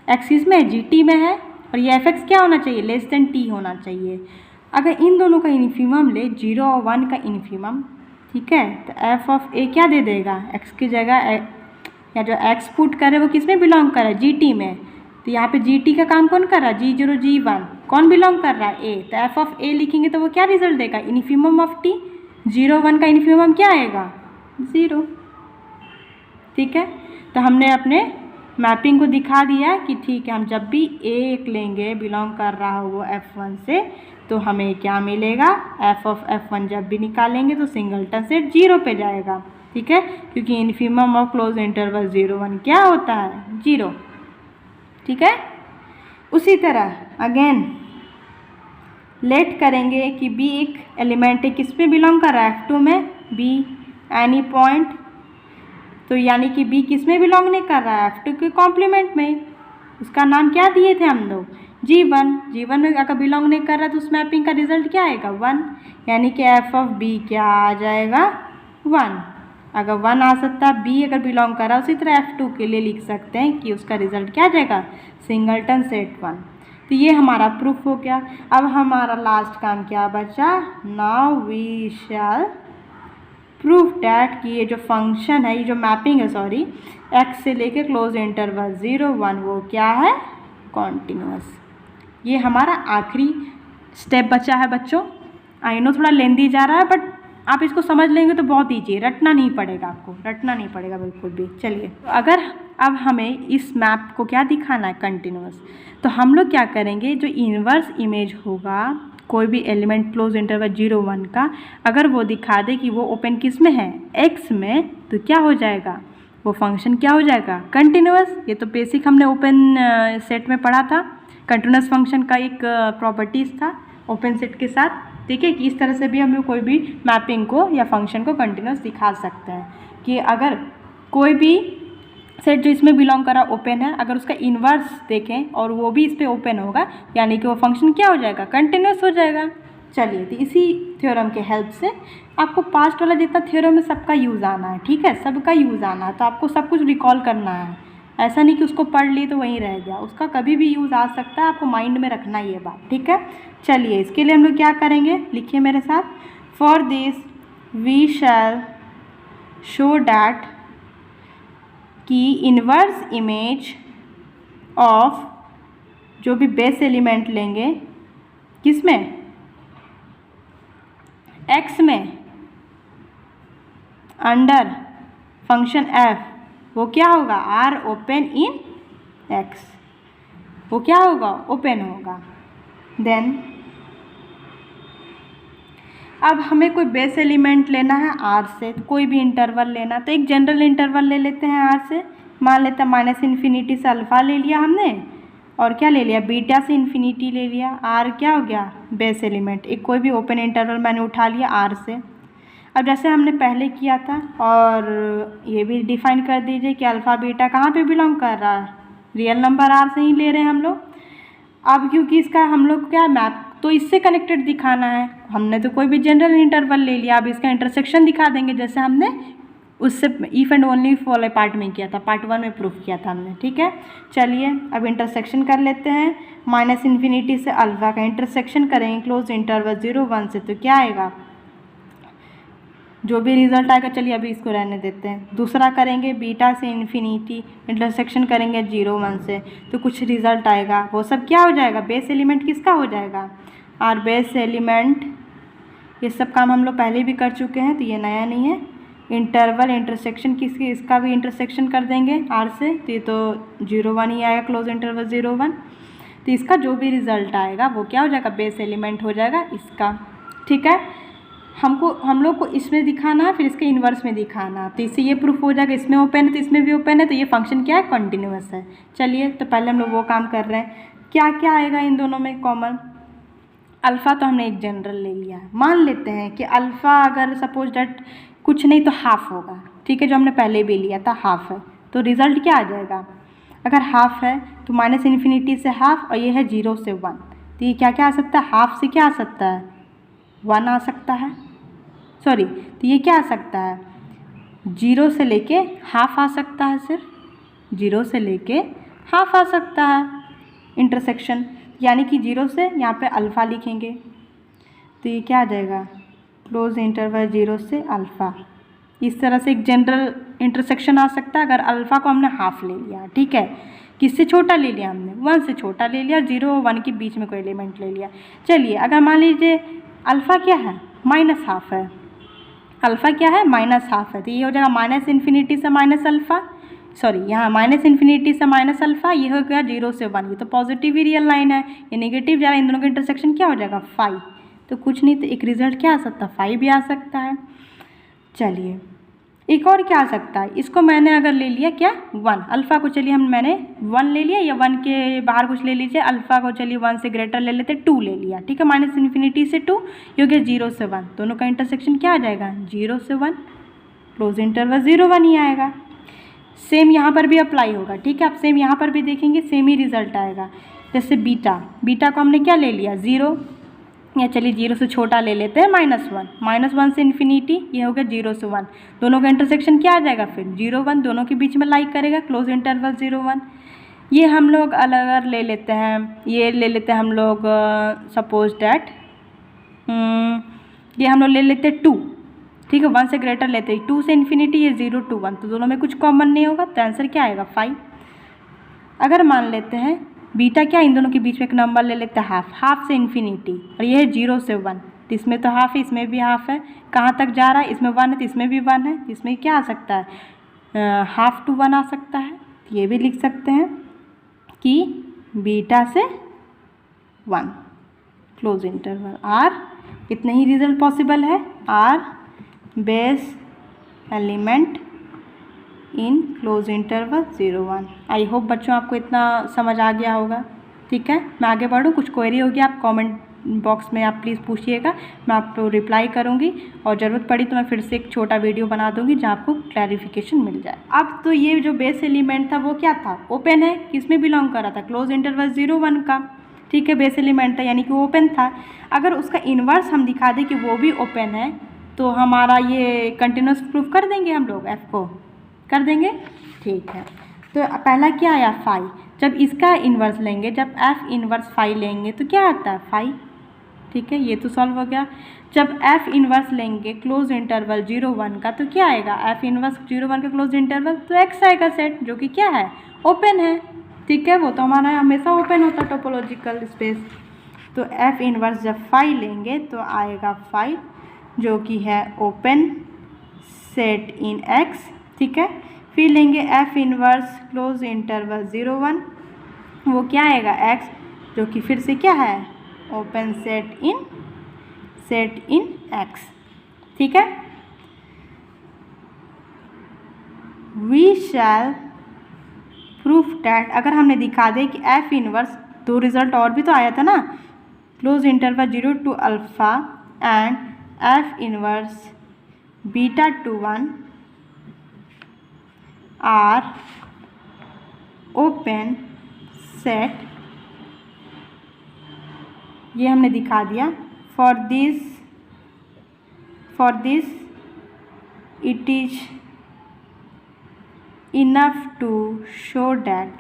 Speaker 1: एक्सिस में GT में है और ये f(x) क्या होना चाहिए, लेस देन t होना चाहिए। अगर इन दोनों का इन्फीमम ले, 0 और 1 का इन्फीमम, ठीक है, तो f(a) क्या दे देगा, x की जगह, या जो x पुट करे वो किस में बिलोंग कर रहा है, GT में, तो यहाँ पे GT का काम कौन कर रहा है, G0 G1, कौन बिलोंग कर रहा है, a, तो f(a) लिखेंगे तो वो क्या रिजल्ट देगा, इन्फीमम ऑफ t, 0 1 का इन्फीमम क्या आएगा, 0। ठीक है, तो हमने अपने मैपिंग को दिखा दिया कि ठीक है, हम जब भी a लेंगे बिलोंग कर रहा हो वो f1 से, तो हमें क्या मिलेगा, f(f1) जब भी निकालेंगे तो सिंगलटन सेट 0 पे जाएगा। ठीक है, क्योंकि इन्फीमम ऑफ क्लोज इंटरवल 0 1 क्या होता है, 0। ठीक है, उसी तरह अगेन लेट करेंगे कि b एक एलिमेंट है, किस में बिलोंग कर रहा है, f2 में, b एनी पॉइंट, तो यानी कि b किस में बिलोंग नहीं कर रहा है, f2 के कॉम्प्लीमेंट में, उसका नाम क्या दिए थे हम लोग, G1 में अगर बिलोंग नहीं कर रहा तो उस मैपिंग का रिजल्ट क्या आएगा, 1, यानी कि f(b) क्या आ जाएगा, 1। अगर 1 आ सकता है, b अगर बिलोंग कर रहा है, उसी तरह f2 के लिए लिख सकते हैं कि उसका रिजल्ट क्या आ जाएगा, सिंगलटन सेट 1। तो ये हमारा प्रूफ हो गया। अब हमारा लास्ट काम क्या बचा, now we shall proof that कि ये जो फंक्शन है, ये जो मैपिंग है x से लेके क्लोज इंटरवल 0 1 वो क्या है, कॉन्टिन्यूअस। ये हमारा आखिरी स्टेप बचा है बच्चों। आई नो थोड़ा लेंदी जा रहा है, बट आप इसको समझ लेंगे तो बहुत ईजी है, रटना नहीं पड़ेगा, आपको रटना नहीं पड़ेगा बिल्कुल भी। चलिए, अगर अब हमें इस मैप को क्या दिखाना है, कंटिन्यूअस, तो हम लोग क्या करेंगे, जो इन्वर्स इमेज होगा कोई भी एलिमेंट क्लोज इंटरवल 0 1 का, अगर वो दिखा दे कि वो ओपन किस में है, x में, तो क्या हो जाएगा, वो फंक्शन क्या हो जाएगा, कंटिन्यूअस। ये तो बेसिक हमने ओपन सेट में पढ़ा था, कंटिन्यूअस फंक्शन का एक प्रॉपर्टीज़ था ओपन सेट के साथ। ठीक है, कि इस तरह से भी हम लोग कोई भी मैपिंग को या फंक्शन को कंटिन्यूअस दिखा सकते हैं कि अगर कोई भी सेट जो इसमें बिलोंग करा ओपन है, अगर उसका इन्वर्स देखें और वो भी इस पर ओपन होगा, यानी कि वो फंक्शन क्या हो जाएगा, कंटिन्यूअस हो जाएगा। चलिए, तो इसी थ्योरम के हेल्प से आपको पास्ट वाला जितना थ्योरम है सबका यूज़ आना है। ठीक है, सबका यूज़ आना है, तो आपको सब कुछ रिकॉल करना है, ऐसा नहीं कि उसको पढ़ लिए तो वहीं रह गया, उसका कभी भी यूज़ आ सकता है, आपको माइंड में रखना ये बात। ठीक है, चलिए इसके लिए हम लोग क्या करेंगे, लिखिए मेरे साथ, for this we shall show that कि इन्वर्स इमेज ऑफ, जो भी बेस एलिमेंट लेंगे किस में, x में, अंडर फंक्शन f, वो क्या होगा, आर ओपन इन x, वो क्या होगा, ओपन होगा। देन अब हमें कोई बेस एलिमेंट लेना है r से, कोई भी इंटरवल लेना, तो एक जनरल इंटरवल ले लेते हैं r से, मान लेते हैं -∞ से अल्फ़ा ले लिया हमने, और क्या ले लिया, बीटा से इन्फिनिटी ले लिया, r क्या हो गया, बेस एलिमेंट। एक कोई भी ओपन इंटरवल मैंने उठा लिया r से। अब जैसे हमने पहले किया था, और ये भी डिफाइन कर दीजिए कि अल्फ़ा बीटा कहाँ पे बिलोंग कर रहा है, रियल नंबर r से ही ले रहे हैं हम लोग। अब क्योंकि इसका हम लोग क्या मैप तो इससे कनेक्टेड दिखाना है, हमने तो कोई भी जनरल इंटरवल ले लिया, अब इसका इंटरसेक्शन दिखा देंगे, जैसे हमने उससे इफ़ एंड ओनली वाले पार्ट में किया था, पार्ट 1 में प्रूफ किया था हमने। ठीक है, चलिए अब इंटरसेक्शन कर लेते हैं, -∞ से अल्फ़ा का इंटरसेक्शन करेंगे क्लोज इंटरवल 0 1 से, तो क्या आएगा, जो भी रिजल्ट आएगा, चलिए अभी इसको रहने देते हैं। दूसरा करेंगे बीटा से इन्फिनिटी, इंटरसेक्शन करेंगे 0 1 से, तो कुछ रिजल्ट आएगा, वो सब क्या हो जाएगा, बेस एलिमेंट किसका हो जाएगा, और बेस एलिमेंट, ये सब काम हम लोग पहले भी कर चुके हैं, तो ये नया नहीं है। इंटरवल इंटरसेक्शन किसकी, इसका भी इंटरसेक्शन कर देंगे r से, तो ये तो 0 1 ही आएगा, क्लोज इंटरवल 0 1, तो इसका जो भी रिजल्ट आएगा वो क्या हो जाएगा, बेस एलिमेंट हो जाएगा इसका। ठीक है, हम लोग को इसमें दिखाना है, फिर इसके इन्वर्स में दिखाना है, तो इससे ये प्रूफ हो जाएगा, इसमें ओपन है तो इसमें भी ओपन है, तो ये फंक्शन क्या है, कंटिन्यूअस है। चलिए, तो पहले हम लोग वो काम कर रहे हैं, क्या क्या आएगा इन दोनों में कॉमन। अल्फ़ा तो हमने एक जनरल ले लिया है, मान लेते हैं कि अल्फ़ा अगर सपोज डैट कुछ नहीं तो हाफ होगा। ठीक है, जो हमने पहले भी लिया था हाफ है, तो रिज़ल्ट क्या आ जाएगा, अगर हाफ है तो -∞ से हाफ, और ये है 0 से 1, तो ये क्या क्या आ सकता है, हाफ से क्या आ सकता है, 1 आ सकता है, सॉरी, तो ये क्या आ सकता है, 0 से लेके हाफ आ सकता है, सिर्फ 0 से लेके हाफ आ सकता है इंटरसेक्शन, यानी कि 0 से यहाँ पे अल्फ़ा लिखेंगे, तो ये क्या आ जाएगा, क्लोज इंटरवल 0 से अल्फ़ा। इस तरह से एक जनरल इंटरसेक्शन आ सकता है, अगर अल्फ़ा को हमने हाफ ले लिया। ठीक है, किससे छोटा ले लिया हमने, 1 से छोटा ले लिया, 0 और 1 के बीच में कोई एलिमेंट ले लिया। चलिए, अगर मान लीजिए अल्फ़ा क्या है, -½ है, अल्फ़ा क्या है, -½ है, तो ये हो जाएगा -∞ से माइनस अल्फ़ा, सॉरी यहाँ -∞ से माइनस अल्फ़ा, ये हो गया 0 से 1, ये तो पॉजिटिव ही रियल लाइन है, ये नेगेटिव जा रहा है, इन दोनों का इंटरसेक्शन क्या हो जाएगा, 5, तो कुछ नहीं तो एक रिज़ल्ट क्या आ सकता है, 5 भी आ सकता है। चलिए, एक और क्या आ सकता है, इसको मैंने अगर ले लिया क्या, 1, अल्फ़ा को चलिए मैंने 1 ले लिया, या 1 के बाहर कुछ ले लीजिए, अल्फ़ा को चलिए 1 से ग्रेटर ले लेते, 2 ले लिया। ठीक है, -∞ से 2, ये हो गया 0 से 1, दोनों का इंटरसेक्शन क्या आ जाएगा, 0 से 1, क्लोज इंटरवल 0 1 ही आएगा। सेम यहाँ पर भी अप्लाई होगा। ठीक है, आप सेम यहाँ पर भी देखेंगे, सेम ही रिजल्ट आएगा। जैसे बीटा को हमने क्या ले लिया, 0, या चलिए 0 से छोटा ले लेते हैं, -1, -1 से इन्फिनिटी, ये हो गया 0 से 1, दोनों का इंटरसेक्शन क्या आ जाएगा, फिर 0 1, दोनों के बीच में लाइक करेगा, क्लोज इंटरवल 0 1। ये हम लोग अलग ले लेते हैं, ये ले लेते हैं हम लोग सपोज डैट, ये हम लोग ले लेते हैं 2। ठीक है, 1 से ग्रेटर लेते हैं, 2 से इन्फिनिटी, ये 0 to 1, तो दोनों में कुछ कॉमन नहीं होगा, तो आंसर क्या आएगा, 5। अगर मान लेते हैं बीटा क्या, इन दोनों के बीच में एक नंबर ले लेते हैं हाफ से इन्फिनिटी, और ये है 0 से 1, तो इसमें तो हाफ है, इसमें भी हाफ है। कहाँ तक जा रहा है, इसमें 1 है तो इसमें भी 1 है, इसमें क्या आ सकता है, हाफ टू 1 आ सकता है। ये भी लिख सकते हैं कि बीटा से 1 क्लोज इंटरवल आर, इतने ही रिजल्ट पॉसिबल है। R base element in close interval 0 1। I hope बच्चों आपको इतना समझ आ गया होगा। ठीक है, मैं आगे बढ़ूँ, कुछ क्वेरी होगी आप कमेंट बॉक्स में आप प्लीज़ पूछिएगा, मैं आपको रिप्लाई करूँगी, और ज़रूरत पड़ी तो मैं फिर से एक छोटा वीडियो बना दूँगी जहाँ आपको क्लैरिफिकेशन मिल जाए। अब तो ये जो बेस एलिमेंट था वो क्या था, ओपन है, किसमें बिलोंग कर रहा था, क्लोज इंटरवल 0 1 का। ठीक है, बेस एलिमेंट था यानी कि वो ओपन था। अगर उसका इन्वर्स हम दिखा दें कि वो भी ओपन है तो हमारा ये कंटिन्यूस प्रूफ कर देंगे हम लोग, एफ को कर देंगे। ठीक है, तो पहला क्या आया, फाई। जब इसका इन्वर्स लेंगे, जब एफ इन्वर्स फाई लेंगे तो क्या आता है, फाई। ठीक है, ये तो सॉल्व हो गया। जब एफ इन्वर्स लेंगे क्लोज इंटरवल 0 1 का तो क्या आएगा, एफ इन्वर्स 0 1 का क्लोज इंटरवल तो एक्स आएगा सेट, जो कि क्या है, ओपन है। ठीक है, वो तो हमारा हमेशा ओपन होता है टोपोलॉजिकल स्पेस। तो एफ इन्वर्स जब फाई लेंगे तो आएगा फाई, जो कि है ओपन सेट इन एक्स। ठीक है, फिर लेंगे एफ इन्वर्स क्लोज इंटरवल 0 1, वो क्या आएगा, एक्स, जो कि फिर से क्या है, ओपन सेट इन एक्स। ठीक है, वी शैल प्रूफ डैट, अगर हमने दिखा दे कि एफ इन्वर्स, दो रिजल्ट और भी तो आया था ना, close interval 0 to alpha and F inverse beta to 1 are open set, ये हमने दिखा दिया। For this it is enough to show that,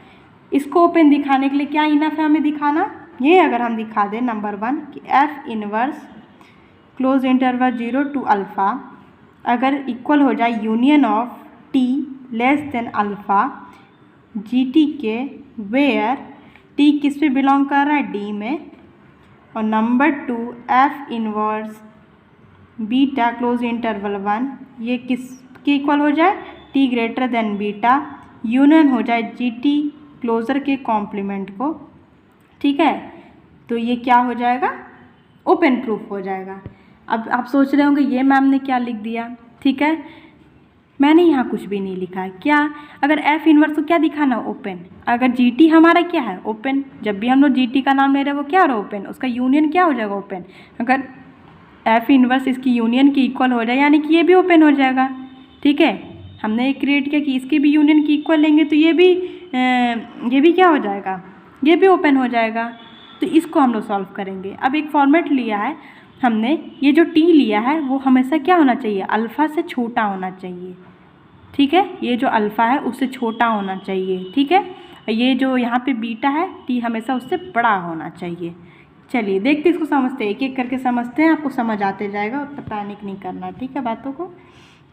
Speaker 1: इसको ओपन दिखाने के लिए क्या इनफ है हमें दिखाना, ये अगर हम दिखा दें नंबर 1 कि F inverse close interval 0 to alpha अगर इक्वल हो जाए union of T less than alpha G T के, वेयर टी किस पे बिलोंग कर रहा है, डी में, और number 2 F inverse beta close interval 1 ये किस के इक्वल हो जाए, T greater than beta, union हो जाए जी टी क्लोजर के कॉम्प्लीमेंट को। ठीक है, तो ये क्या हो जाएगा, ओपन प्रूफ हो जाएगा। अब आप सोच रहे होंगे ये मैम ने क्या लिख दिया। ठीक है, मैंने यहाँ कुछ भी नहीं लिखा है। क्या, अगर एफ इन्वर्स को क्या दिखाना, ओपन। अगर जी टी हमारा क्या है, ओपन। जब भी हम लोग जी टी का नाम ले रहे हैं वो क्या हो रहा है, ओपन। उसका यूनियन क्या हो जाएगा, ओपन। अगर एफ इन्वर्स इसकी यूनियन की इक्वल हो जाए यानी कि ये भी ओपन हो जाएगा। ठीक है, हमने एक क्रिएट किया कि इसके भी यूनियन की इक्वल लेंगे तो ये भी क्या हो जाएगा, ये भी ओपन हो जाएगा। तो इसको हम लोग सॉल्व करेंगे। अब एक फॉर्मेट लिया है हमने, ये जो टी लिया है वो हमेशा क्या होना चाहिए, अल्फ़ा से छोटा होना चाहिए। ठीक है, ये जो अल्फ़ा है उससे छोटा होना चाहिए। ठीक है, ये जो यहाँ पे बीटा है, टी हमेशा उससे बड़ा होना चाहिए। चलिए देखते इसको समझते हैं, एक एक करके समझते हैं, आपको समझ आते जाएगा, उतना पैनिक नहीं करना। ठीक है बातों को।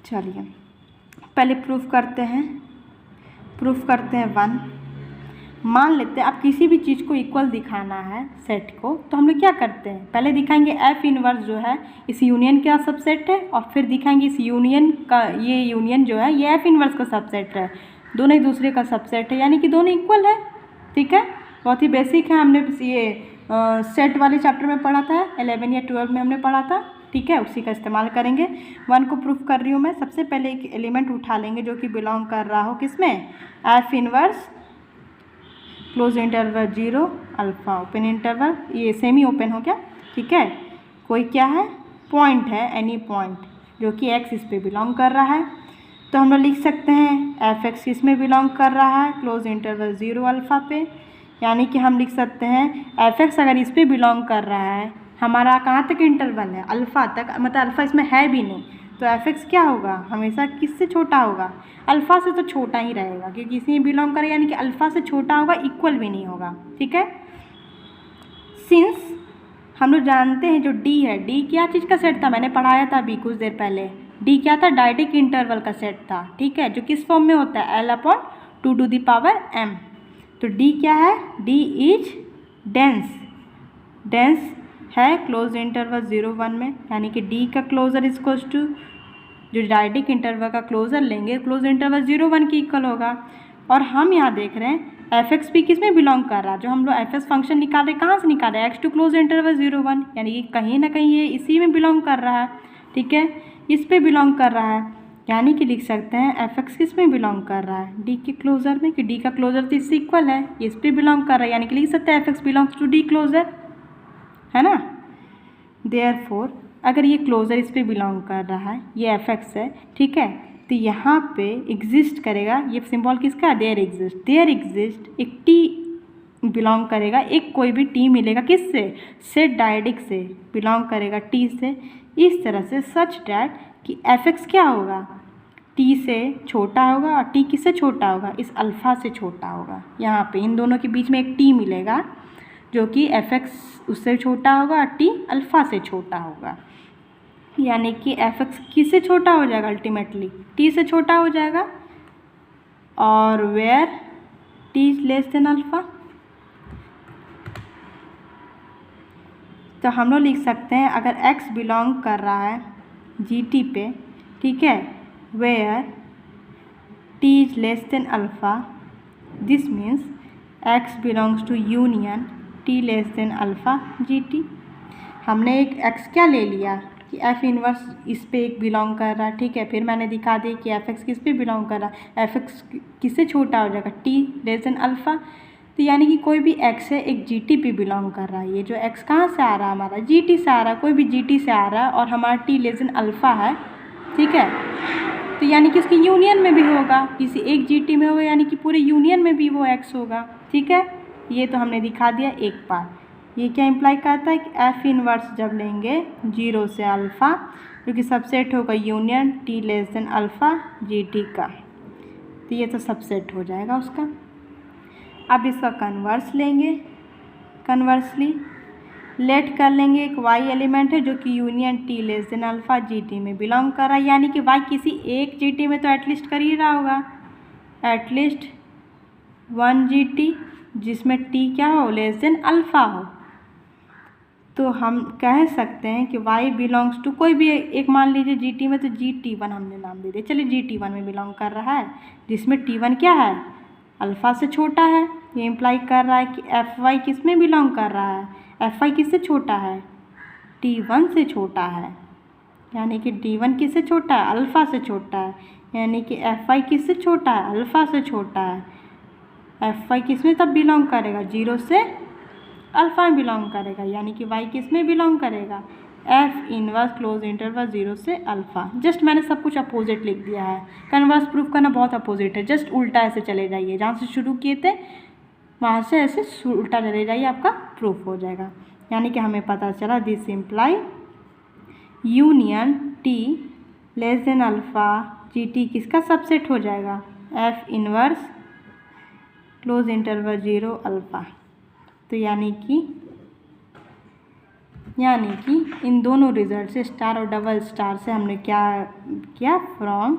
Speaker 1: चलिए पहले प्रूफ करते हैं 1। मान लेते हैं आप किसी भी चीज़ को इक्वल दिखाना है सेट को, तो हम लोग क्या करते हैं, पहले दिखाएंगे एफ इन्वर्स जो है इस यूनियन का सबसेट है, और फिर दिखाएंगे इस यूनियन का, ये यूनियन जो है ये एफ इन्वर्स का सबसेट है, दोनों एक दूसरे का सबसेट है, यानी कि दोनों इक्वल है। ठीक है, बहुत ही बेसिक है, हमने ये सेट वाले चैप्टर में पढ़ा था, 11 या 12 में हमने पढ़ा था। ठीक है, उसी का इस्तेमाल करेंगे। 1 को प्रूफ कर रही हूँ मैं। सबसे पहले एक एलिमेंट उठा लेंगे जो कि बिलोंग कर रहा हो किसमें, F inverse close interval 0 alpha open interval, ये सेमी ओपन हो गया। ठीक है, कोई क्या है, पॉइंट है, एनी पॉइंट जो कि एक्स इस पे बिलोंग कर रहा है, तो हम लोग लिख सकते हैं एफ एक्स इसमें बिलोंग कर रहा है क्लोज इंटरवल 0 अल्फ़ा पे, यानी कि हम लिख सकते हैं एफ एक्स अगर इस पे बिलोंग कर रहा है, हमारा कहाँ तक इंटरवल है, अल्फ़ा तक, मतलब अल्फ़ा इसमें है भी नहीं, तो एफ एक्स क्या होगा, हमेशा किससे छोटा होगा, अल्फ़ा से तो छोटा ही रहेगा, क्योंकि इसी में बिलोंग करे, यानी कि अल्फ़ा से छोटा होगा, इक्वल भी नहीं होगा। ठीक है, सिंस हम लोग जानते हैं जो डी है, डी क्या चीज़ का सेट था, मैंने पढ़ाया था अभी कुछ देर पहले, डी क्या था, डायडिक इंटरवल का सेट था। ठीक है, जो किस फॉर्म में होता है, L/2⁻m। तो डी क्या है, डी इज डेंस है क्लोज इंटरवल 0-1 में, यानी कि डी का क्लोजर इक्वल्स टू जो डायडिक इंटरवल का क्लोजर लेंगे क्लोज इंटरवल 0-1 के इक्वल होगा। और हम यहाँ देख रहे हैं एफ एक्स भी किस में बिलोंग कर रहा है, जो हम लोग एफ एस फंक्शन निकाल रहे हैं कहाँ से निकाल रहे हैं, एक्स टू क्लोज इंटरवल 0-1, यानी कि कहीं ना कहीं ये इसी में बिलोंग कर रहा है। ठीक है, इस पे बिलोंग कर रहा है, यानी कि लिख सकते हैं एफ एक्स किस में बिलोंग कर रहा है, डी के क्लोजर में, कि डी का क्लोजर तो इससे इक्वल है, इस पे बिलोंग कर रहा है, यानी कि लिख सकते हैं F X belongs to the closure, है ना। देयरफॉर अगर ये क्लोजर इस पे बिलोंग कर रहा है, ये एफ एक्स है, ठीक है, तो यहाँ पे एग्जिस्ट करेगा, ये सिंबल किसका है, देयर एग्जिस्ट एक टी बिलोंग करेगा, एक कोई भी टी मिलेगा किससे, सेट डायडिक से बिलोंग करेगा टी से, इस तरह से सच डैट कि एफ एक्स क्या होगा, टी से छोटा होगा, और टी किससे छोटा होगा, इस अल्फ़ा से छोटा होगा। यहाँ पे इन दोनों के बीच में एक टी मिलेगा जो कि एफ एक्स उससे छोटा होगा और टी अल्फ़ा से छोटा होगा, यानी कि एफ एक्स किससे छोटा हो जाएगा, अल्टीमेटली टी से छोटा हो जाएगा, और where T is less than alpha. तो हम लोग लिख सकते हैं अगर x बिलोंग कर रहा है जी टी पे, ठीक है, where t is less than alpha, this means x belongs to union t less than alpha G T. हमने एक x क्या ले लिया कि f इनवर्स इस पे एक बिलोंग कर रहा है, ठीक है, फिर मैंने दिखा दिया कि एफ एक्स किस पे बिलोंग कर रहा है, एफ एक्स किससे छोटा हो जाएगा, t लेस देन अल्फ़ा, तो यानी कि कोई भी x है एक जी टी पे बिलोंग कर रहा है। ये जो x कहाँ से आ रहा है, हमारा जी टी से आ रहा है, कोई भी जी टी से आ रहा है, और हमारा t लेस देन अल्फ़ा है, ठीक है, तो यानी कि उसकी यूनियन में भी होगा, किसी एक जी टी में होगा, यानी कि पूरे यूनियन में भी वो x होगा, ठीक है। ये तो हमने दिखा दिया एक पार्ट। ये क्या इम्प्लाई करता है कि एफ इनवर्स जब लेंगे 0 से अल्फ़ा, जो कि सबसेट होगा union t less than alpha G T का, तो ये तो सबसेट हो जाएगा उसका। अब इसका कन्वर्स लेंगे, कन्वर्सली लेट कर लेंगे, एक y एलिमेंट है जो कि union t less than alpha G T में बिलोंग कर रहा है, यानी कि y किसी एक जी टी में तो एटलीस्ट कर ही रहा होगा, एटलीस्ट 1 जी टी जिसमें t क्या हो, लेस देन अल्फ़ा हो। तो हम कह सकते हैं कि y बिलोंग्स टू कोई भी एक, मान लीजिए जी टी में, तो GT1 हमने नाम दे दिया, चलिए GT1 में बिलोंग कर रहा है, जिसमें T1 क्या है, अल्फ़ा से छोटा है। ये इम्प्लाई कर रहा है कि एफ वाई किस में बिलोंग कर रहा है, एफ वाई किससे छोटा है, T1 से छोटा है, यानी कि T1 किससे छोटा है, अल्फ़ा से छोटा है, यानी कि एफ वाई किससे छोटा है, अल्फ़ा से छोटा है। एफ वाई किस में तब बिलोंग करेगा, 0 से अल्फ़ा में बिलोंग करेगा, यानी कि वाई किस में बिलोंग करेगा, एफ इनवर्स क्लोज इंटरवल 0 से अल्फ़ा। जस्ट मैंने सब कुछ अपोजिट लिख दिया है, कन्वर्स प्रूफ करना बहुत अपोजिट है, जस्ट उल्टा ऐसे चले जाइए, जहाँ से शुरू किए थे वहाँ से ऐसे उल्टा चले जाइए, आपका प्रूफ हो जाएगा। यानी कि हमें पता चला this imply union T less than alpha G T किसका सबसेट हो जाएगा, F inverse close interval 0 alpha. तो यानी कि इन दोनों रिजल्ट से, स्टार और डबल स्टार से, हमने क्या किया, from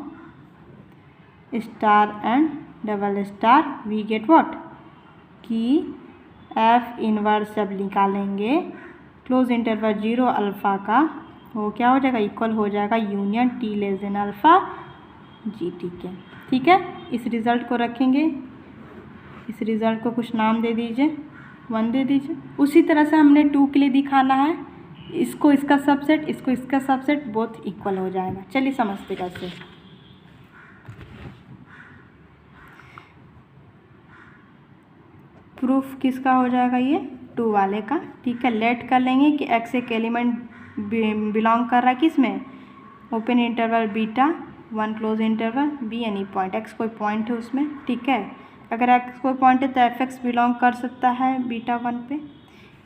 Speaker 1: star and double star we get what, कि एफ इनवर्स जब निकालेंगे क्लोज इंटरवल 0 अल्फ़ा का, वो क्या हो जाएगा, इक्वल हो जाएगा union T less than alpha G T के, ठीक है। इस रिज़ल्ट को रखेंगे, इस रिज़ल्ट को कुछ नाम दे दीजिए, 1 दे दीजिए। उसी तरह से हमने 2 के लिए दिखाना है, इसको इसका सबसेट, इसको इसका सबसेट, बोथ इक्वल हो जाएगा। चलिए समझते कैसे। प्रूफ किसका हो जाएगा, ये 2 वाले का, ठीक है। लेट कर लेंगे कि x एक एलिमेंट बिलोंग कर रहा है किस में, open interval beta 1 close interval be any point, x कोई पॉइंट है उसमें, ठीक है। अगर x कोई पॉइंट है तो एफ एक्स बिलोंग कर सकता है बीटा 1 पे,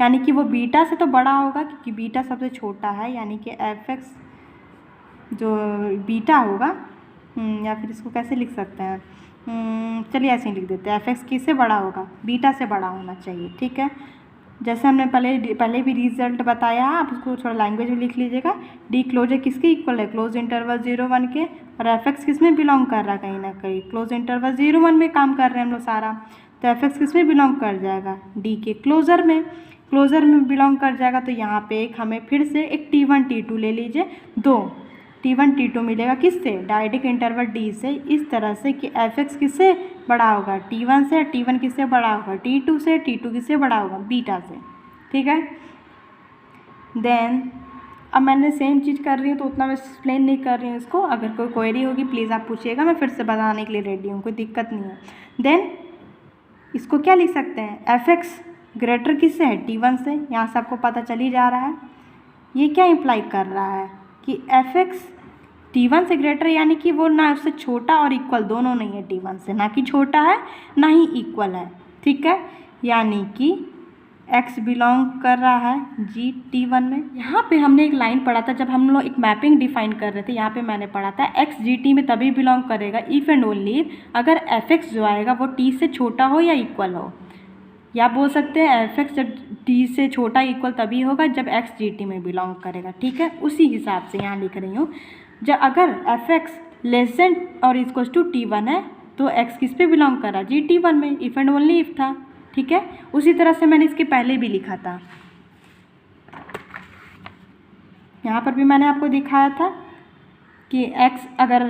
Speaker 1: यानी कि वो बीटा से तो बड़ा होगा क्योंकि बीटा सबसे छोटा है, यानी कि एफ एक्स जो बीटा होगा, या फिर इसको कैसे लिख सकते हैं, चलिए ऐसे ही लिख देते हैं, एफ एक्स किससे बड़ा होगा, बीटा से बड़ा होना चाहिए, ठीक है। जैसे हमने पहले भी रिजल्ट बताया है, आप उसको थोड़ा लैंग्वेज में लिख लीजिएगा। डी क्लोजर किसके इक्वल है, क्लोज इंटरवल 0-1 के, और एफ एक्स किस में बिलोंग कर रहा है, कहीं ना कहीं क्लोज इंटरवल 0-1 में काम कर रहे हैं हम लोग सारा, तो एफ एक्स किस में बिलोंग कर जाएगा, डी के क्लोजर में, क्लोजर में बिलोंग कर जाएगा तो यहाँ पे एक हमें फिर से एक T1 T2 ले लीजिए, 2 T1 T2 मिलेगा किससे, डायडिक इंटरवल D से, इस तरह से कि Fx किससे बड़ा होगा, T1 से, T1 किससे बड़ा होगा, T2 से, T2 किससे बड़ा होगा, बीटा से। ठीक है, देन अब मैंने सेम चीज़ कर रही हूँ तो उतना मैं एक्सप्लेन नहीं कर रही हूँ इसको, अगर कोई क्वेरी होगी प्लीज़ आप पूछिएगा, मैं फिर से बताने के लिए रेडी हूँ, कोई दिक्कत नहीं है। देन इसको क्या लिख सकते हैं, Fx ग्रेटर किससे है, T1 से, यहाँ से आपको पता चल ही जा रहा है। ये क्या इम्प्लाई कर रहा है कि Fx T1 से ग्रेटर, यानी कि वो ना उससे छोटा और इक्वल दोनों नहीं है T1 से, ना कि छोटा है ना ही इक्वल है। ठीक है, यानी कि x बिलोंग कर रहा है जी T1 में। यहाँ पे हमने एक लाइन पढ़ा था जब हम लोग एक मैपिंग डिफाइन कर रहे थे, यहाँ पे मैंने पढ़ा था x जी T में तभी बिलोंग करेगा इफ़ एंड ओनली अगर Fx जो आएगा वो T से छोटा हो या इक्वल हो, या बोल सकते हैं Fx जब T से छोटा इक्वल तभी होगा जब x जी T में बिलोंग करेगा। ठीक है, उसी हिसाब से यहाँ लिख रही हूँ, जब अगर Fx लेस देन और इक्वल्स टू T1 है तो x किस पे बिलोंग कर रहा है, जी T1 में, इफ़ एंड ओनली इफ था। ठीक है, उसी तरह से मैंने इसके पहले भी लिखा था, यहाँ पर भी मैंने आपको दिखाया था कि x अगर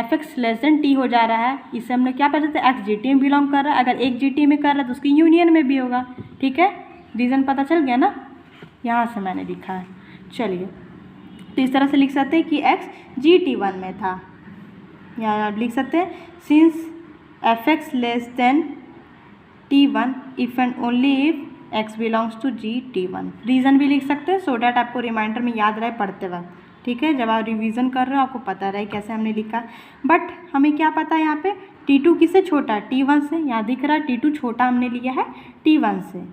Speaker 1: Fx लेस देन T हो जा रहा है, इससे हमने क्या पता था, x जी T में बिलोंग कर रहा है, अगर एक जी T में कर रहा है तो उसकी यूनियन में भी होगा। ठीक है, रीज़न पता चल गया ना, यहाँ से मैंने लिखा है। चलिए, तो इस तरह से लिख सकते हैं कि x जी T1 में था, यहाँ आप लिख सकते हैं since Fx less than T1 if and only if x belongs to G T1। Reason भी लिख सकते हैं सो डैट आपको रिमाइंडर में याद रहे पढ़ते वक्त। ठीक है, जब आप रिवीजन कर रहे हो आपको पता रहे कैसे हमने लिखा, बट हमें क्या पता है यहाँ पे T2 किससे छोटा है, T1 से, यहाँ दिख रहा है T2 छोटा हमने लिया है T1 से।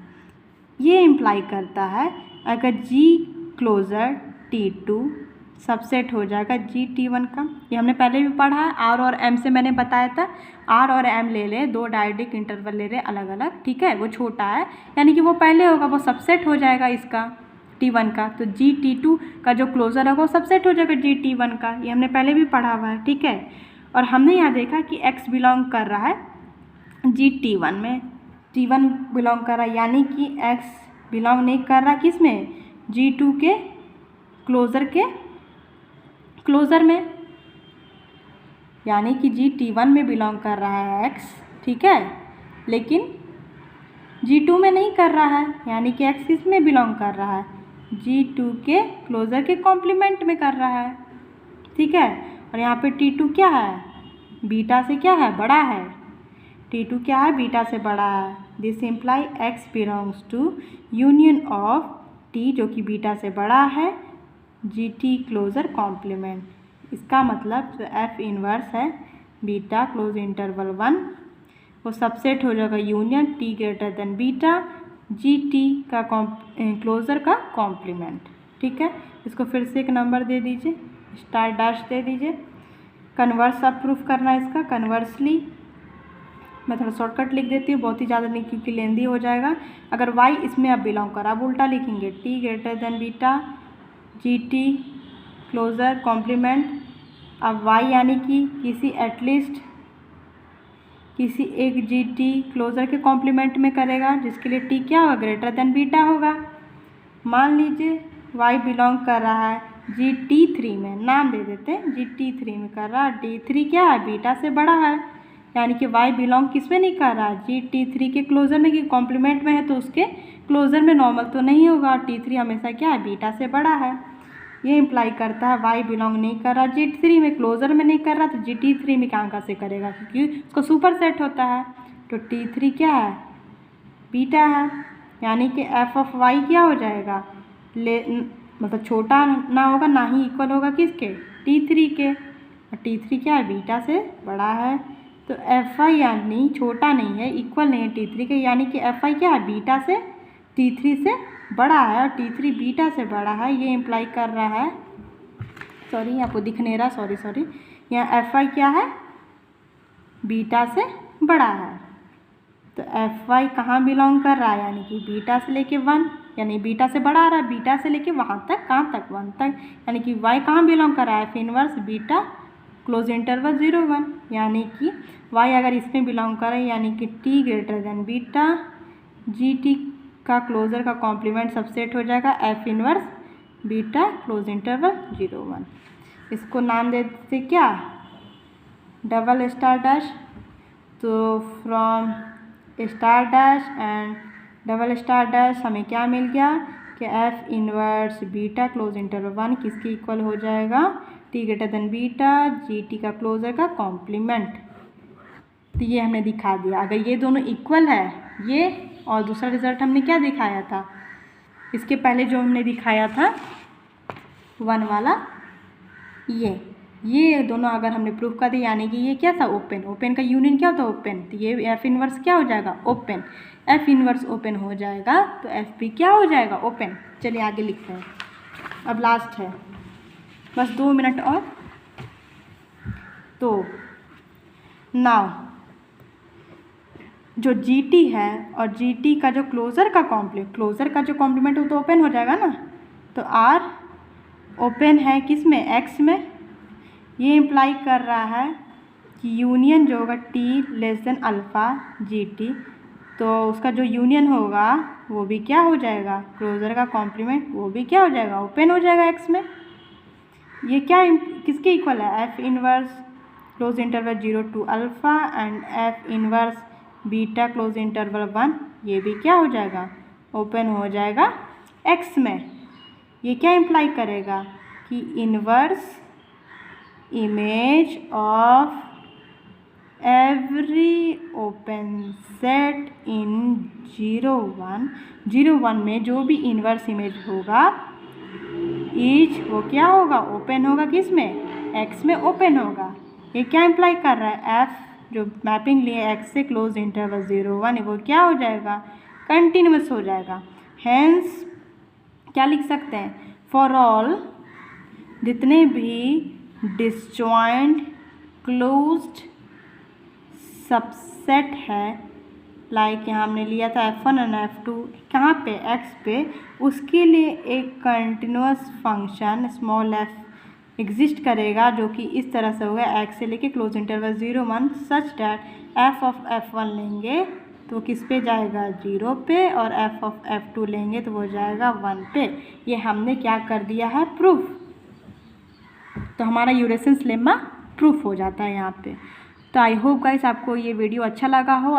Speaker 1: ये इम्प्लाई करता है अगर G क्लोजर T2 सबसेट हो जाएगा जी T1 का, ये हमने पहले भी पढ़ा है, R और M से मैंने बताया था, R और M ले ले, दो डायडिक इंटरवल ले रहे अलग अलग। ठीक है, वो छोटा है यानी कि वो पहले होगा, वो सबसेट हो जाएगा इसका T1 का, तो जी T2 का जो क्लोजर है वो सबसेट हो जाएगा जी T1 का, ये हमने पहले भी पढ़ा हुआ है। ठीक है, और हमने यहाँ देखा कि x बिलोंग कर रहा है जी T1 में, T1 बिलोंग कर रहा है, यानी कि x बिलोंग नहीं कर रहा किस में, G2 के क्लोज़र में, यानी कि जी T1 में बिलोंग कर रहा है x। ठीक है, लेकिन G2 में नहीं कर रहा है, यानी कि x किस में बिलोंग कर रहा है, G2 के क्लोज़र के कॉम्प्लीमेंट में कर रहा है। ठीक है, और यहाँ पे T2 क्या है, बीटा से क्या है, बड़ा है, T2 क्या है, बीटा से बड़ा है। This imply x belongs to union of T जो कि बीटा से बड़ा है GT क्लोजर कॉम्प्लीमेंट। इसका मतलब जो F इनवर्स है बीटा क्लोज इंटरवल 1 वो सबसेट हो जाएगा union T greater than beta GT का क्लोजर का कॉम्प्लीमेंट। ठीक है, इसको फिर से एक नंबर दे दीजिए, स्टार डैश दे दीजिए। कन्वर्स आप प्रूफ करना है इसका, कन्वर्सली मैं थोड़ा शॉर्टकट लिख देती हूँ, बहुत ही ज़्यादा नहीं क्योंकि लेंदी हो जाएगा। अगर y इसमें आप बिलोंग करा, आप उल्टा लिखेंगे T greater than beta GT closure complement. अब y यानी कि किसी एटलीस्ट किसी एक GT क्लोज़र के कॉम्प्लीमेंट में करेगा, जिसके लिए T क्या होगा, ग्रेटर देन बीटा होगा। मान लीजिए y बिलोंग कर रहा है GT3 में, नाम दे देते हैं GT3 में कर रहा है, D3 क्या है, बीटा से बड़ा है, यानी कि y बिलोंग किस में नहीं कर रहा है, GT3 के क्लोज़र में, कि कॉम्प्लीमेंट में है तो उसके क्लोज़र में नॉर्मल तो नहीं होगा, T3 हमेशा क्या है, बीटा से बड़ा है। ये इम्प्लाई करता है y बिलोंग नहीं कर रहा GT3 में, क्लोज़र में नहीं कर रहा, तो GT3 में कहाँ से करेगा, क्योंकि उसको सुपर सेट होता है, तो T3 क्या है, बीटा है, यानी कि f ऑफ y क्या हो जाएगा, मतलब छोटा ना होगा ना ही इक्वल होगा किसके, T3 के, और T3 क्या है, बीटा से बड़ा है, तो Fi यानी छोटा नहीं है, इक्वल नहीं है T3 के, यानी कि Fi क्या है, बीटा से T3 से बड़ा है और T3 बीटा से बड़ा है। ये इम्प्लाई कर रहा है, सॉरी आपको दिख नहीं रहा, सॉरी, यहाँ Fi क्या है, बीटा से बड़ा है, तो Fi कहाँ बिलोंग कर रहा है, यानी कि बीटा से लेके 1, यानी बीटा से बड़ा आ रहा है, बीटा से लेके वहाँ तक, कहाँ तक, 1 तक, यानी कि y कहाँ बिलोंग कर रहा है, F inverse beta close interval 0 1, यानी कि y अगर इसमें बिलोंग करे, यानी कि T greater than beta GT का क्लोजर का कॉम्प्लीमेंट सबसेट हो जाएगा F inverse beta close interval 0 1। इसको नाम देते क्या, डबल स्टार डैश। तो from star dash and double star dash हमें क्या मिल गया कि F inverse beta close interval 1 किसके इक्वल हो जाएगा, T greater than beta G T का क्लोजर का कॉम्प्लीमेंट। तो ये हमने दिखा दिया। अगर ये दोनों इक्वल है, ये और दूसरा रिजल्ट हमने क्या दिखाया था, इसके पहले जो हमने दिखाया था 1 वाला, ये दोनों अगर हमने प्रूफ कर दिया, यानी कि ये क्या था, ओपन। ओपन का यूनियन क्या होता है, ओपन। तो ये एफ इनवर्स क्या हो जाएगा, ओपन। एफ इनवर्स ओपन हो जाएगा तो एफ पी क्या हो जाएगा, ओपन। चलिए आगे लिखते हैं। अब लास्ट है, बस 2 मिनट और। तो नाउ जो GT है और GT का जो क्लोजर का कॉम्प्लीमेंट वो तो ओपन हो जाएगा ना। तो R ओपन है किस में, X में। ये इम्प्लाई कर रहा है कि यूनियन जो होगा T less than alpha GT, तो उसका जो यूनियन होगा वो भी क्या हो जाएगा, क्लोजर का कॉम्प्लीमेंट वो भी क्या हो जाएगा, ओपन हो जाएगा X में। ये क्या किसके इक्वल है, F inverse close interval 0 to alpha and F inverse beta close interval 1, ये भी क्या हो जाएगा, ओपन हो जाएगा X में। ये क्या इम्प्लाई करेगा कि inverse image of every open set in 0 1 में जो भी इनवर्स इमेज होगा ईच वो क्या होगा, ओपन होगा किस में, X में ओपन होगा। ये क्या इम्प्लाई कर रहा है, F जो मैपिंग लिए X से क्लोज इंटरवल 0 1 वो क्या हो जाएगा, कंटिन्यूस हो जाएगा। हैंस क्या लिख सकते हैं, फॉर ऑल जितने भी डिसजॉइंट क्लोज्ड सबसेट है, लाइक यहाँ हमने लिया था F1 और F2 कहाँ पे, X पे, उसके लिए एक continuous function small f exist करेगा जो कि इस तरह से होगा, X से लेके close interval 0 1 such that f of F1 लेंगे तो किस पे जाएगा, 0 पे, और f ऑफ F2 लेंगे तो वो जाएगा 1 पे। ये हमने क्या कर दिया है, प्रूफ। तो हमारा यूरेशंस लेम्मा प्रूफ हो जाता है यहाँ पे। तो आई होप गाइस आपको ये वीडियो अच्छा लगा हो।